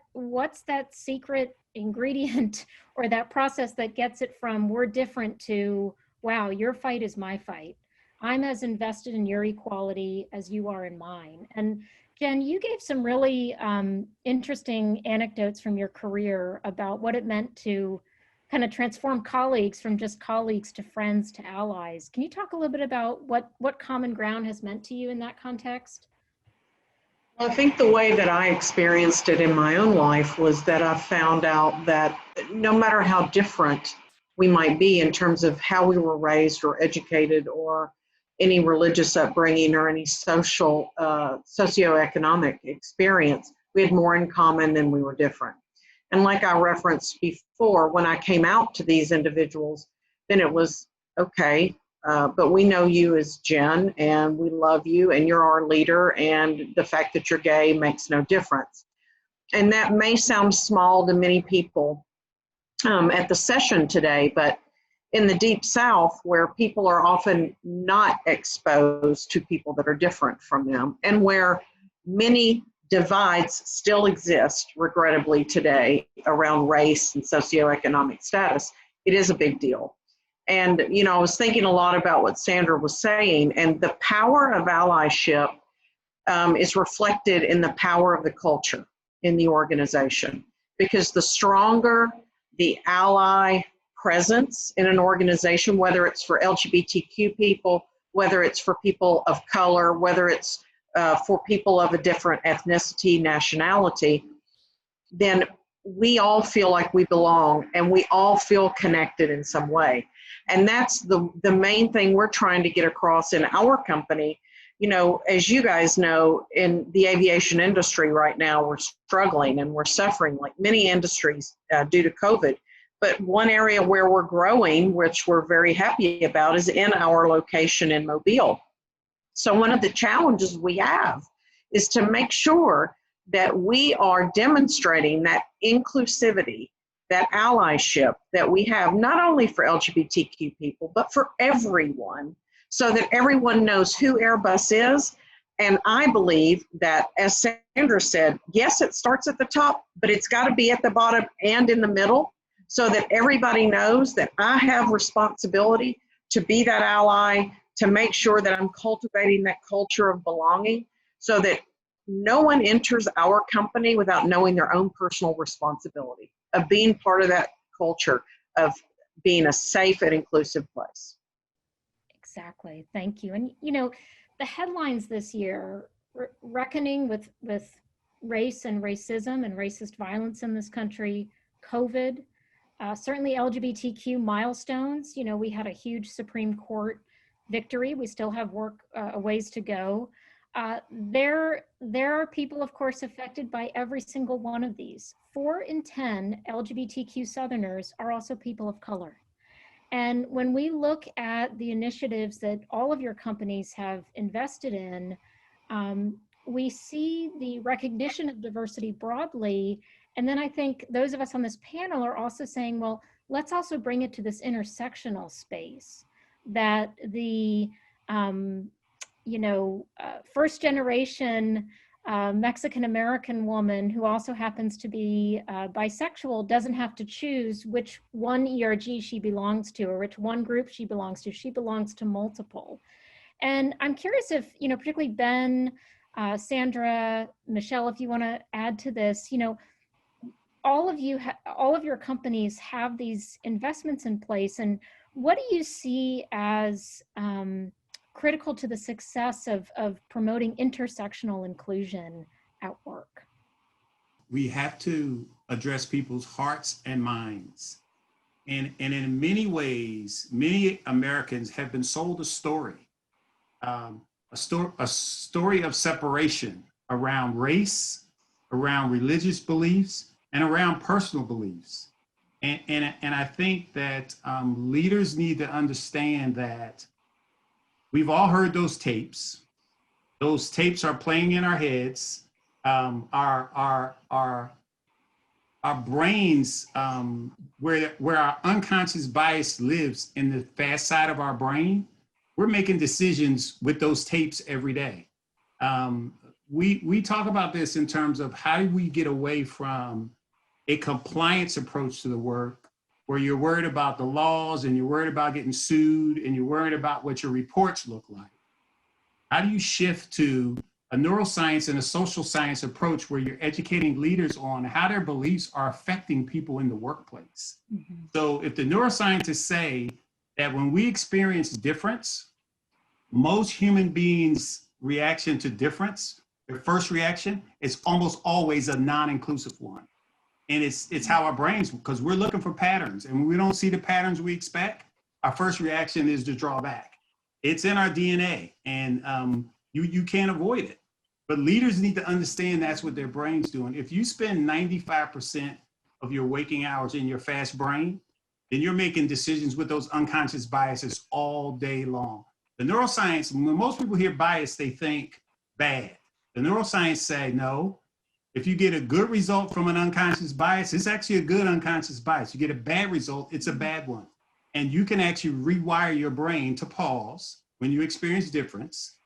secret ingredient or that process that gets it from we're different to, wow, your fight is my fight. I'm as invested in your equality as you are in mine. And Jen, you gave some really interesting anecdotes from your career about what it meant to kind of transform colleagues from just colleagues to friends to allies. Can you talk a little bit about what common ground has meant to you in that context? Well, I think the way that I experienced it in my own life was that I found out that no matter how different we might be in terms of how we were raised or educated or any religious upbringing or any social, socioeconomic experience, we had more in common than we were different. And like I referenced before, when I came out to these individuals, then it was, okay, but we know you as Jen, and we love you, and you're our leader, and the fact that you're gay makes no difference. And that may sound small to many people at the session today, but in the Deep South, where people are often not exposed to people that are different from them, and where many divides still exist, regrettably today, around race and socioeconomic status, it is a big deal. And, you know, I was thinking a lot about what Sandra was saying, and the power of allyship is reflected in the power of the culture in the organization, because the stronger the ally presence in an organization, whether it's for LGBTQ people, whether it's for people of color, whether it's for people of a different ethnicity, nationality, then we all feel like we belong and we all feel connected in some way. And that's the main thing we're trying to get across in our company. You know, as you guys know, in the aviation industry right now, we're struggling and we're suffering like many industries due to COVID. But one area where we're growing, which we're very happy about, is in our location in Mobile. So one of the challenges we have is to make sure that we are demonstrating that inclusivity, that allyship that we have, not only for LGBTQ people, but for everyone, so that everyone knows who Airbus is. And I believe that, as Sandra said, yes, it starts at the top, but it's got to be at the bottom and in the middle, so that everybody knows that I have responsibility to be that ally, to make sure that I'm cultivating that culture of belonging, so that no one enters our company without knowing their own personal responsibility of being part of that culture, of being a safe and inclusive place. Exactly. Thank you. And, you know, the headlines this year, reckoning with race and racism and racist violence in this country, COVID, certainly LGBTQ milestones. You know, we had a huge Supreme Court victory. We still have a ways to go. there are people, of course, affected by every single one of these. 4 in 10 LGBTQ Southerners are also people of color. And when we look at the initiatives that all of your companies have invested in, we see the recognition of diversity broadly. And then I think those of us on this panel are also saying, well, let's also bring it to this intersectional space that the, first generation Mexican-American woman who also happens to be bisexual doesn't have to choose which one ERG she belongs to or which one group she belongs to. She belongs to multiple. And I'm curious if, particularly Ben, Sandra, Michelle, if you want to add to this, all of your companies have these investments in place. And what do you see as critical to the success of promoting intersectional inclusion at work? We have to address people's hearts and minds. And in many ways, many Americans have been sold a story of separation around race, around religious beliefs, and around personal beliefs. And I think that leaders need to understand that we've all heard those tapes. Those tapes are playing in our heads. Our brains, where our unconscious bias lives in the fast side of our brain, we're making decisions with those tapes every day. We talk about this in terms of how do we get away from a compliance approach to the work, where you're worried about the laws and you're worried about getting sued and you're worried about what your reports look like. How do you shift to a neuroscience and a social science approach where you're educating leaders on how their beliefs are affecting people in the workplace? Mm-hmm. So if the neuroscientists say that when we experience difference, most human beings' reaction to difference, their first reaction, is almost always a non-inclusive one. And it's how our brains, because we're looking for patterns, and when we don't see the patterns we expect, our first reaction is to draw back. It's in our DNA, and you can't avoid it. But leaders need to understand that's what their brain's doing. If you spend 95% of your waking hours in your fast brain, then you're making decisions with those unconscious biases all day long. The neuroscience, when most people hear bias, they think bad. The neuroscience say, no, if you get a good result from an unconscious bias, it's actually a good unconscious bias. You get a bad result, it's a bad one. And you can actually rewire your brain to pause when you experience difference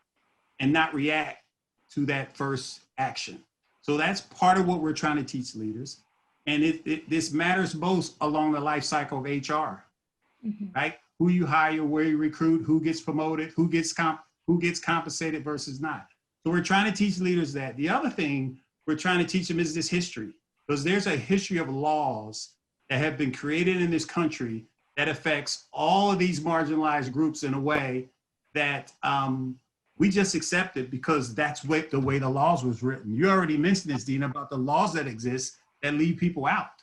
and not react to that first action. So that's part of what we're trying to teach leaders. And this matters both along the life cycle of HR, right? Who you hire, where you recruit, who gets promoted, who gets compensated versus not. So we're trying to teach leaders that. The other thing we're trying to teach them is this history, because there's a history of laws that have been created in this country that affects all of these marginalized groups in a way that we just accept it because that's the way the laws was written. You already mentioned this, Deena, about the laws that exist that leave people out.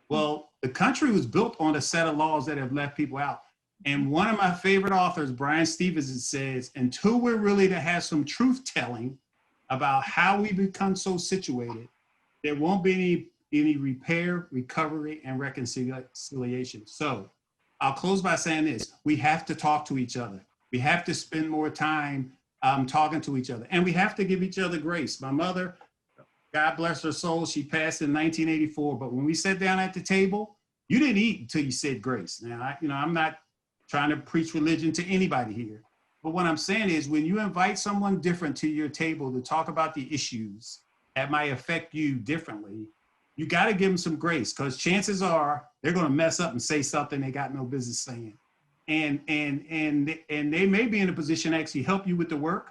Well, the country was built on a set of laws that have left people out. And one of my favorite authors, Brian Stevenson, says, until we're really to have some truth telling about how we become so situated, there won't be any repair, recovery, and reconciliation. So I'll close by saying this: we have to talk to each other. We have to spend more time talking to each other, and we have to give each other grace. My mother, God bless her soul, she passed in 1984, but when we sat down at the table, you didn't eat until you said grace. Now, I'm not trying to preach religion to anybody here, but what I'm saying is when you invite someone different to your table to talk about the issues that might affect you differently, you got to give them some grace, because chances are they're going to mess up and say something they got no business saying. And they may be in a position to actually help you with the work,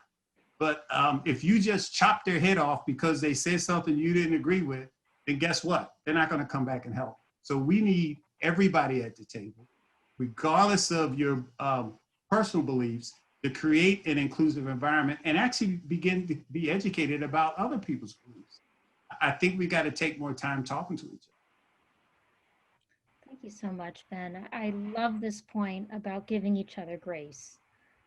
but if you just chop their head off because they said something you didn't agree with, then guess what? They're not going to come back and help. So we need everybody at the table, regardless of your personal beliefs, to create an inclusive environment and actually begin to be educated about other people's beliefs. I think we got to take more time talking to each other. Thank you so much, Ben. I love this point about giving each other grace.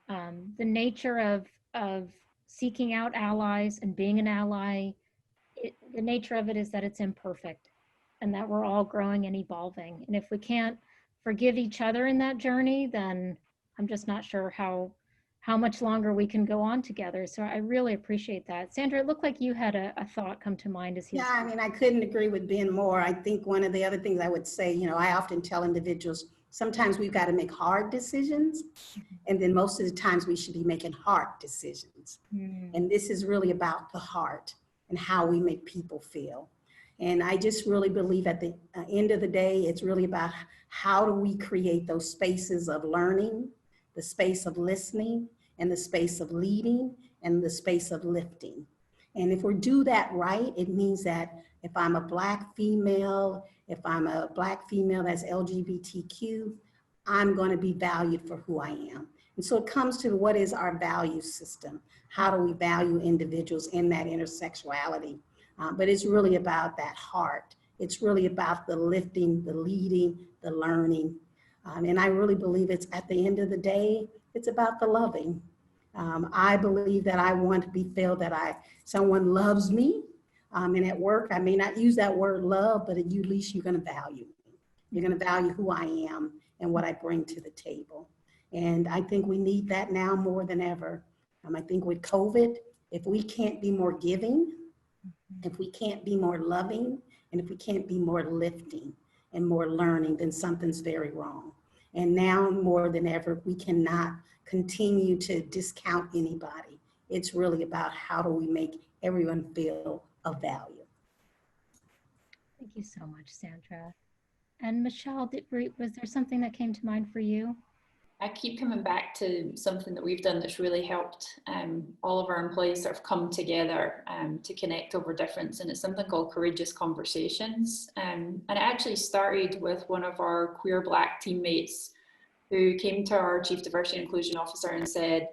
The nature of seeking out allies and being an ally, the nature of it is that it's imperfect and that we're all growing and evolving. And if we can't forgive each other in that journey, then I'm just not sure how much longer we can go on together. So I really appreciate that. Sandra, it looked like you had a thought come to mind as Yeah, I mean, I couldn't agree with Ben more. I think one of the other things I would say, you know, I often tell individuals, sometimes we've got to make hard decisions, and then most of the times we should be making heart decisions. And this is really about the heart and how we make people feel. And I just really believe at the end of the day, it's really about how do we create those spaces of learning, the space of listening, and the space of leading, and the space of lifting. And if we do that right, it means that if I'm a Black female, if I'm a Black female that's LGBTQ, I'm going to be valued for who I am. And so it comes to what is our value system? How do we value individuals in that intersexuality? But it's really about that heart. It's really about the lifting, the leading, the learning. And I really believe it's at the end of the day, it's about the loving. I believe that I want to be felt that someone loves me. And at work, I may not use that word love, but at least you're going to value me. You're going to value who I am and what I bring to the table. And I think we need that now more than ever. I think with COVID, if we can't be more giving, if we can't be more loving, and if we can't be more lifting and more learning, then something's very wrong. And now more than ever, we cannot continue to discount anybody. It's really about how do we make everyone feel of value. Thank you so much, Sandra. And Michelle, was there something that came to mind for you? I keep coming back to something that we've done that's really helped all of our employees sort of come together to connect over difference, and it's something called Courageous Conversations. And it actually started with one of our queer Black teammates who came to our Chief Diversity and Inclusion Officer and said,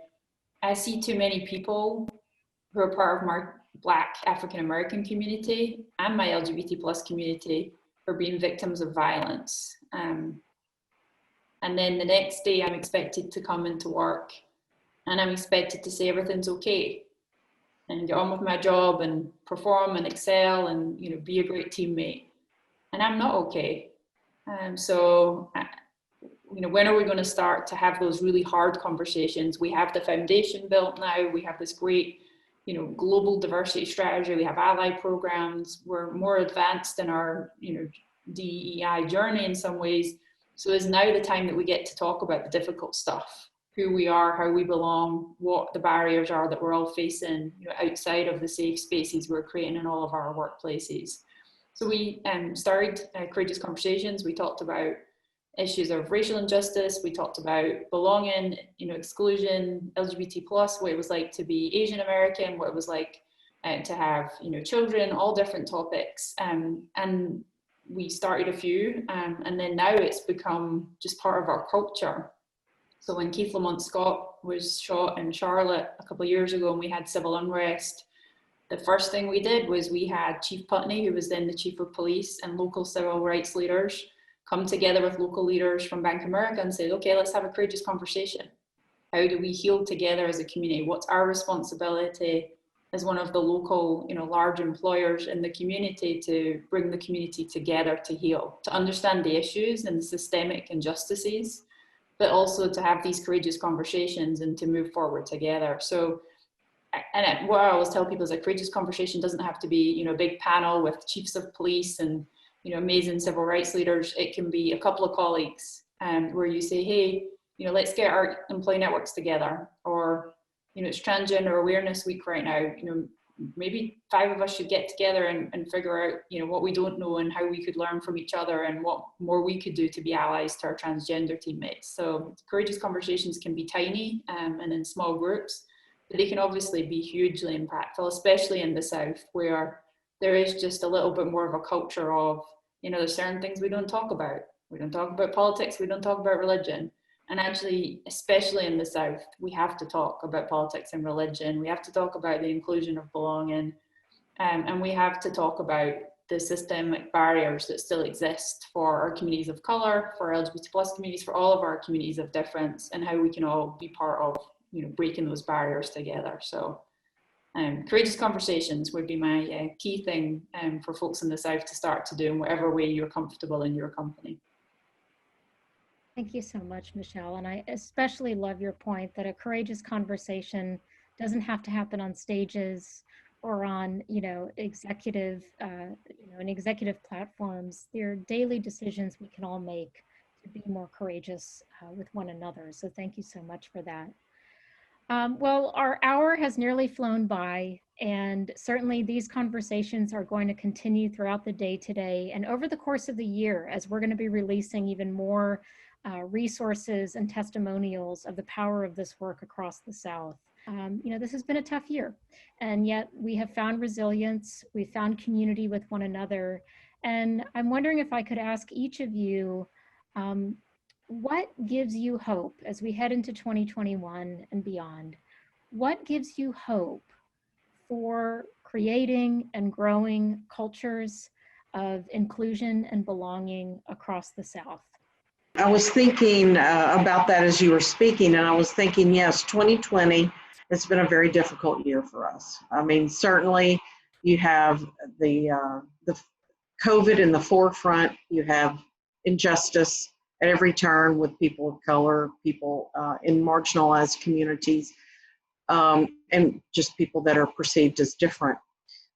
I see too many people who are part of my Black African American community and my LGBT plus community who are being victims of violence. And then the next day I'm expected to come into work and I'm expected to say everything's okay and get on with my job and perform and excel and, you know, be a great teammate. And I'm not okay. So, you know, when are we going to start to have those really hard conversations? We have the foundation built now. We have this great, you know, global diversity strategy. We have ally programs. We're more advanced in our, you know, DEI journey in some ways. So is now the time that we get to talk about the difficult stuff, who we are, how we belong, what the barriers are that we're all facing, you know, outside of the safe spaces we're creating in all of our workplaces. So we started Courageous Conversations. We talked about issues of racial injustice. We talked about belonging, you know, exclusion, LGBT plus, what it was like to be Asian American, what it was like to have, you know, children, all different topics. And we started a few, and then now it's become just part of our culture. So when Keith Lamont Scott was shot in Charlotte a couple of years ago and we had civil unrest, the first thing we did was we had Chief Putney, who was then the Chief of Police, and local civil rights leaders come together with local leaders from Bank of America and say, okay, let's have a courageous conversation. How do we heal together as a community? What's our responsibility as one of the local, you know, large employers in the community to bring the community together to heal, to understand the issues and the systemic injustices, but also to have these courageous conversations and to move forward together. So, and what I always tell people is a courageous conversation doesn't have to be, you know, a big panel with chiefs of police and, you know, amazing civil rights leaders. It can be a couple of colleagues where you say, hey, you know, let's get our employee networks together, or, you know, it's Transgender Awareness Week right now, you know, maybe 5 of us should get together and figure out, you know, what we don't know and how we could learn from each other and what more we could do to be allies to our transgender teammates. So courageous conversations can be tiny and in small groups, but they can obviously be hugely impactful, especially in the South, where there is just a little bit more of a culture of, you know, there's certain things we don't talk about. We don't talk about politics, we don't talk about religion. And actually, especially in the South, we have to talk about politics and religion. We have to talk about the inclusion of belonging. And we have to talk about the systemic barriers that still exist for our communities of color, for LGBT plus communities, for all of our communities of difference, and how we can all be part of, you know, breaking those barriers together. So Courageous conversations would be my key thing for folks in the South to start to do in whatever way you're comfortable in your company. Thank you so much, Michelle. And I especially love your point that a courageous conversation doesn't have to happen on stages or on, executive, in executive platforms. There are daily decisions we can all make to be more courageous with one another. So thank you so much for that. Well, our hour has nearly flown by, and certainly these conversations are going to continue throughout the day today and over the course of the year, as we're going to be releasing even more resources and testimonials of the power of this work across the South. This has been a tough year, and yet we have found resilience, we've found community with one another. And I'm wondering if I could ask each of you, what gives you hope as we head into 2021 and beyond? What gives you hope for creating and growing cultures of inclusion and belonging across the South? I was thinking about that as you were speaking, and I was thinking, yes, 2020 has been a very difficult year for us. I mean, certainly you have the COVID in the forefront, you have injustice at every turn with people of color, people in marginalized communities, and just people that are perceived as different.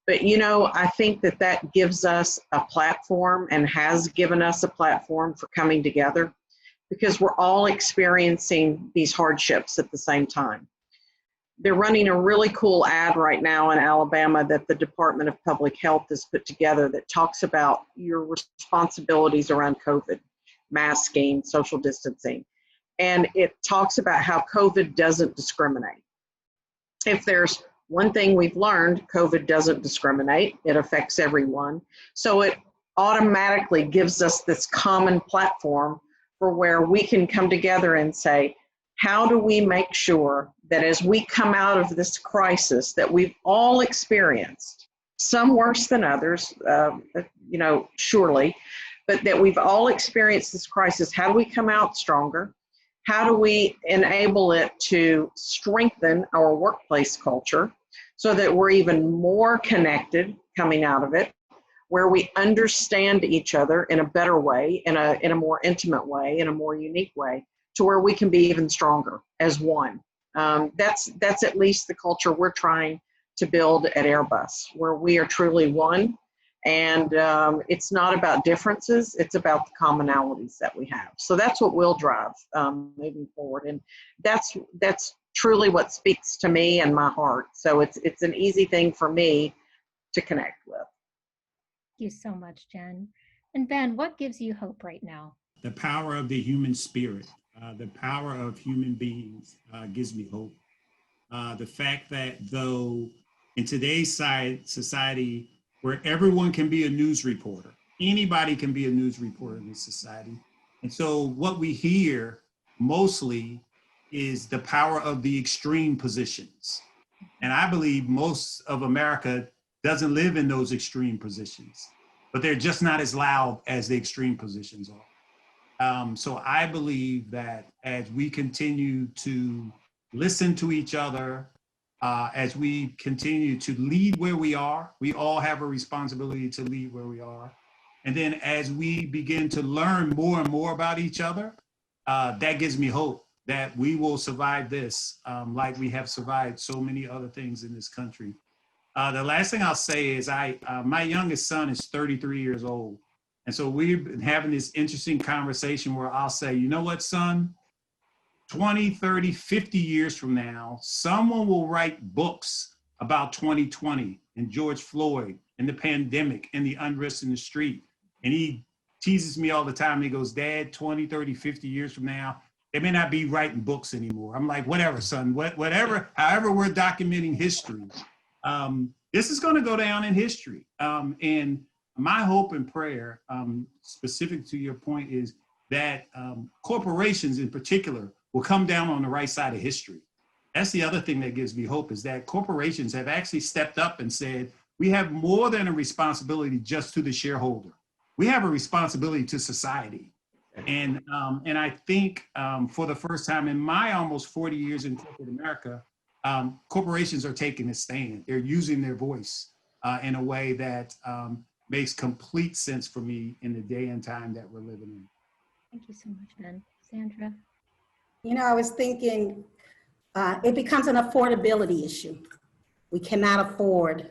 But, I think that gives us a platform and has given us a platform for coming together, because we're all experiencing these hardships at the same time. They're running a really cool ad right now in Alabama that the Department of Public Health has put together that talks about your responsibilities around COVID, masking, social distancing. And it talks about how COVID doesn't discriminate. If there's one thing we've learned, COVID doesn't discriminate. It affects everyone. So it automatically gives us this common platform for where we can come together and say, how do we make sure that as we come out of this crisis that we've all experienced, some worse than others, surely, but that we've all experienced this crisis, how do we come out stronger? How do we enable it to strengthen our workplace culture so that we're even more connected coming out of it, where we understand each other in a better way, in a more intimate way, in a more unique way, to where we can be even stronger as one. That's at least the culture we're trying to build at Airbus, where we are truly one. And it's not about differences, it's about the commonalities that we have. So that's what we'll drive moving forward. And that's truly what speaks to me and my heart. So it's an easy thing for me to connect with. Thank you so much, Jen. And Ben, what gives you hope right now? The power of the human spirit, the power of human beings gives me hope. The fact that though in today's society, where everyone can be a news reporter, anybody can be a news reporter in this society. And so what we hear mostly is the power of the extreme positions. And I believe most of America doesn't live in those extreme positions, but they're just not as loud as the extreme positions are. So I believe that as we continue to listen to each other, as we continue to lead where we are, we all have a responsibility to lead where we are. And then as we begin to learn more and more about each other, that gives me hope that we will survive this like we have survived so many other things in this country. The last thing I'll say is my youngest son is 33 years old. And so we've been having this interesting conversation where I'll say, you know what, son? 20, 30, 50 years from now, someone will write books about 2020 and George Floyd and the pandemic and the unrest in the street. And he teases me all the time. He goes, Dad, 20, 30, 50 years from now, they may not be writing books anymore. I'm like, whatever, son, whatever, however we're documenting history. This is going to go down in history. And my hope and prayer, specific to your point, is that corporations in particular will come down on the right side of history. That's the other thing that gives me hope, is that corporations have actually stepped up and said, we have more than a responsibility just to the shareholder. We have a responsibility to society. And I think for the first time in my almost 40 years in corporate America, corporations are taking a stand. They're using their voice in a way that makes complete sense for me in the day and time that we're living in. Thank you so much, Ben. Sandra? You know, I was thinking it becomes an affordability issue. We cannot afford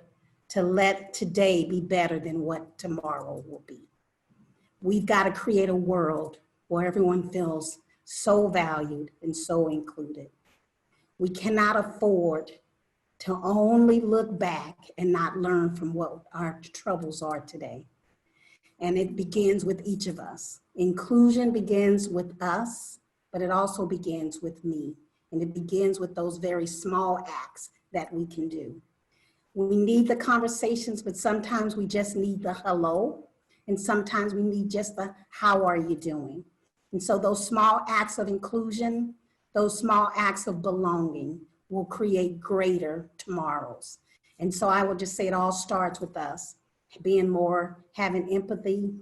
to let today be better than what tomorrow will be. We've got to create a world where everyone feels so valued and so included. We cannot afford to only look back and not learn from what our troubles are today. And it begins with each of us. Inclusion begins with us, but it also begins with me. And it begins with those very small acts that we can do. We need the conversations, but sometimes we just need the hello. And sometimes we need just the how are you doing? And so those small acts of inclusion, those small acts of belonging will create greater tomorrows. And so I would just say it all starts with us being more, having empathy,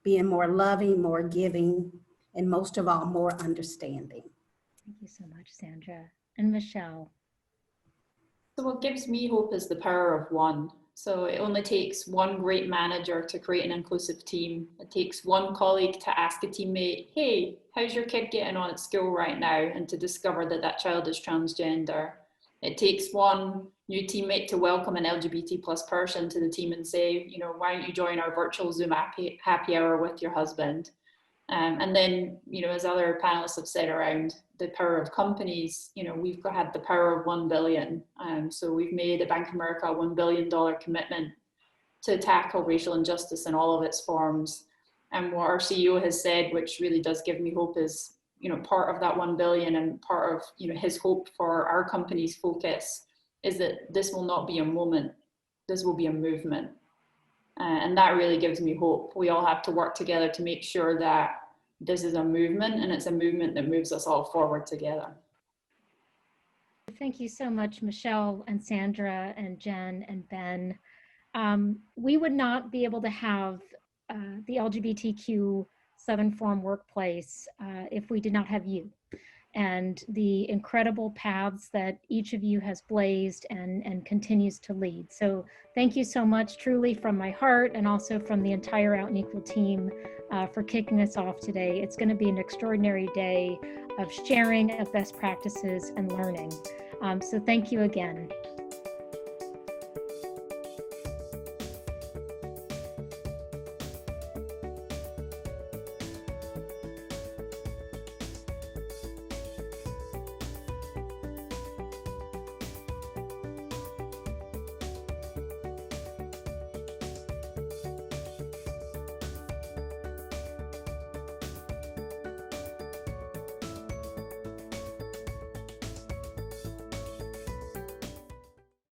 being more loving, more giving, and most of all, more understanding. Thank you so much, Sandra. And Michelle? So what gives me hope is the power of one. So it only takes one great manager to create an inclusive team. It takes one colleague to ask a teammate, hey, how's your kid getting on at school right now? And to discover that that child is transgender. It takes one new teammate to welcome an LGBT plus person to the team and say, you know, why don't you join our virtual Zoom happy hour with your husband? And then, you know, as other panelists have said around the power of companies, you know, we've had the power of 1 billion. So we've made at Bank of America a $1 billion commitment to tackle racial injustice in all of its forms. And what our CEO has said, which really does give me hope, is, you know, part of that 1 billion and part of, you know, his hope for our company's focus is that this will not be a moment, this will be a movement. And that really gives me hope. We all have to work together to make sure that this is a movement, and it's a movement that moves us all forward together. Thank you so much, Michelle and Sandra and Jen and Ben. We would not be able to have the LGBTQ Southern Forum workplace if we did not have you and the incredible paths that each of you has blazed and continues to lead. So thank you so much, truly, from my heart and also from the entire Out and Equal team for kicking us off today. It's going to be an extraordinary day of sharing of best practices and learning. So thank you again.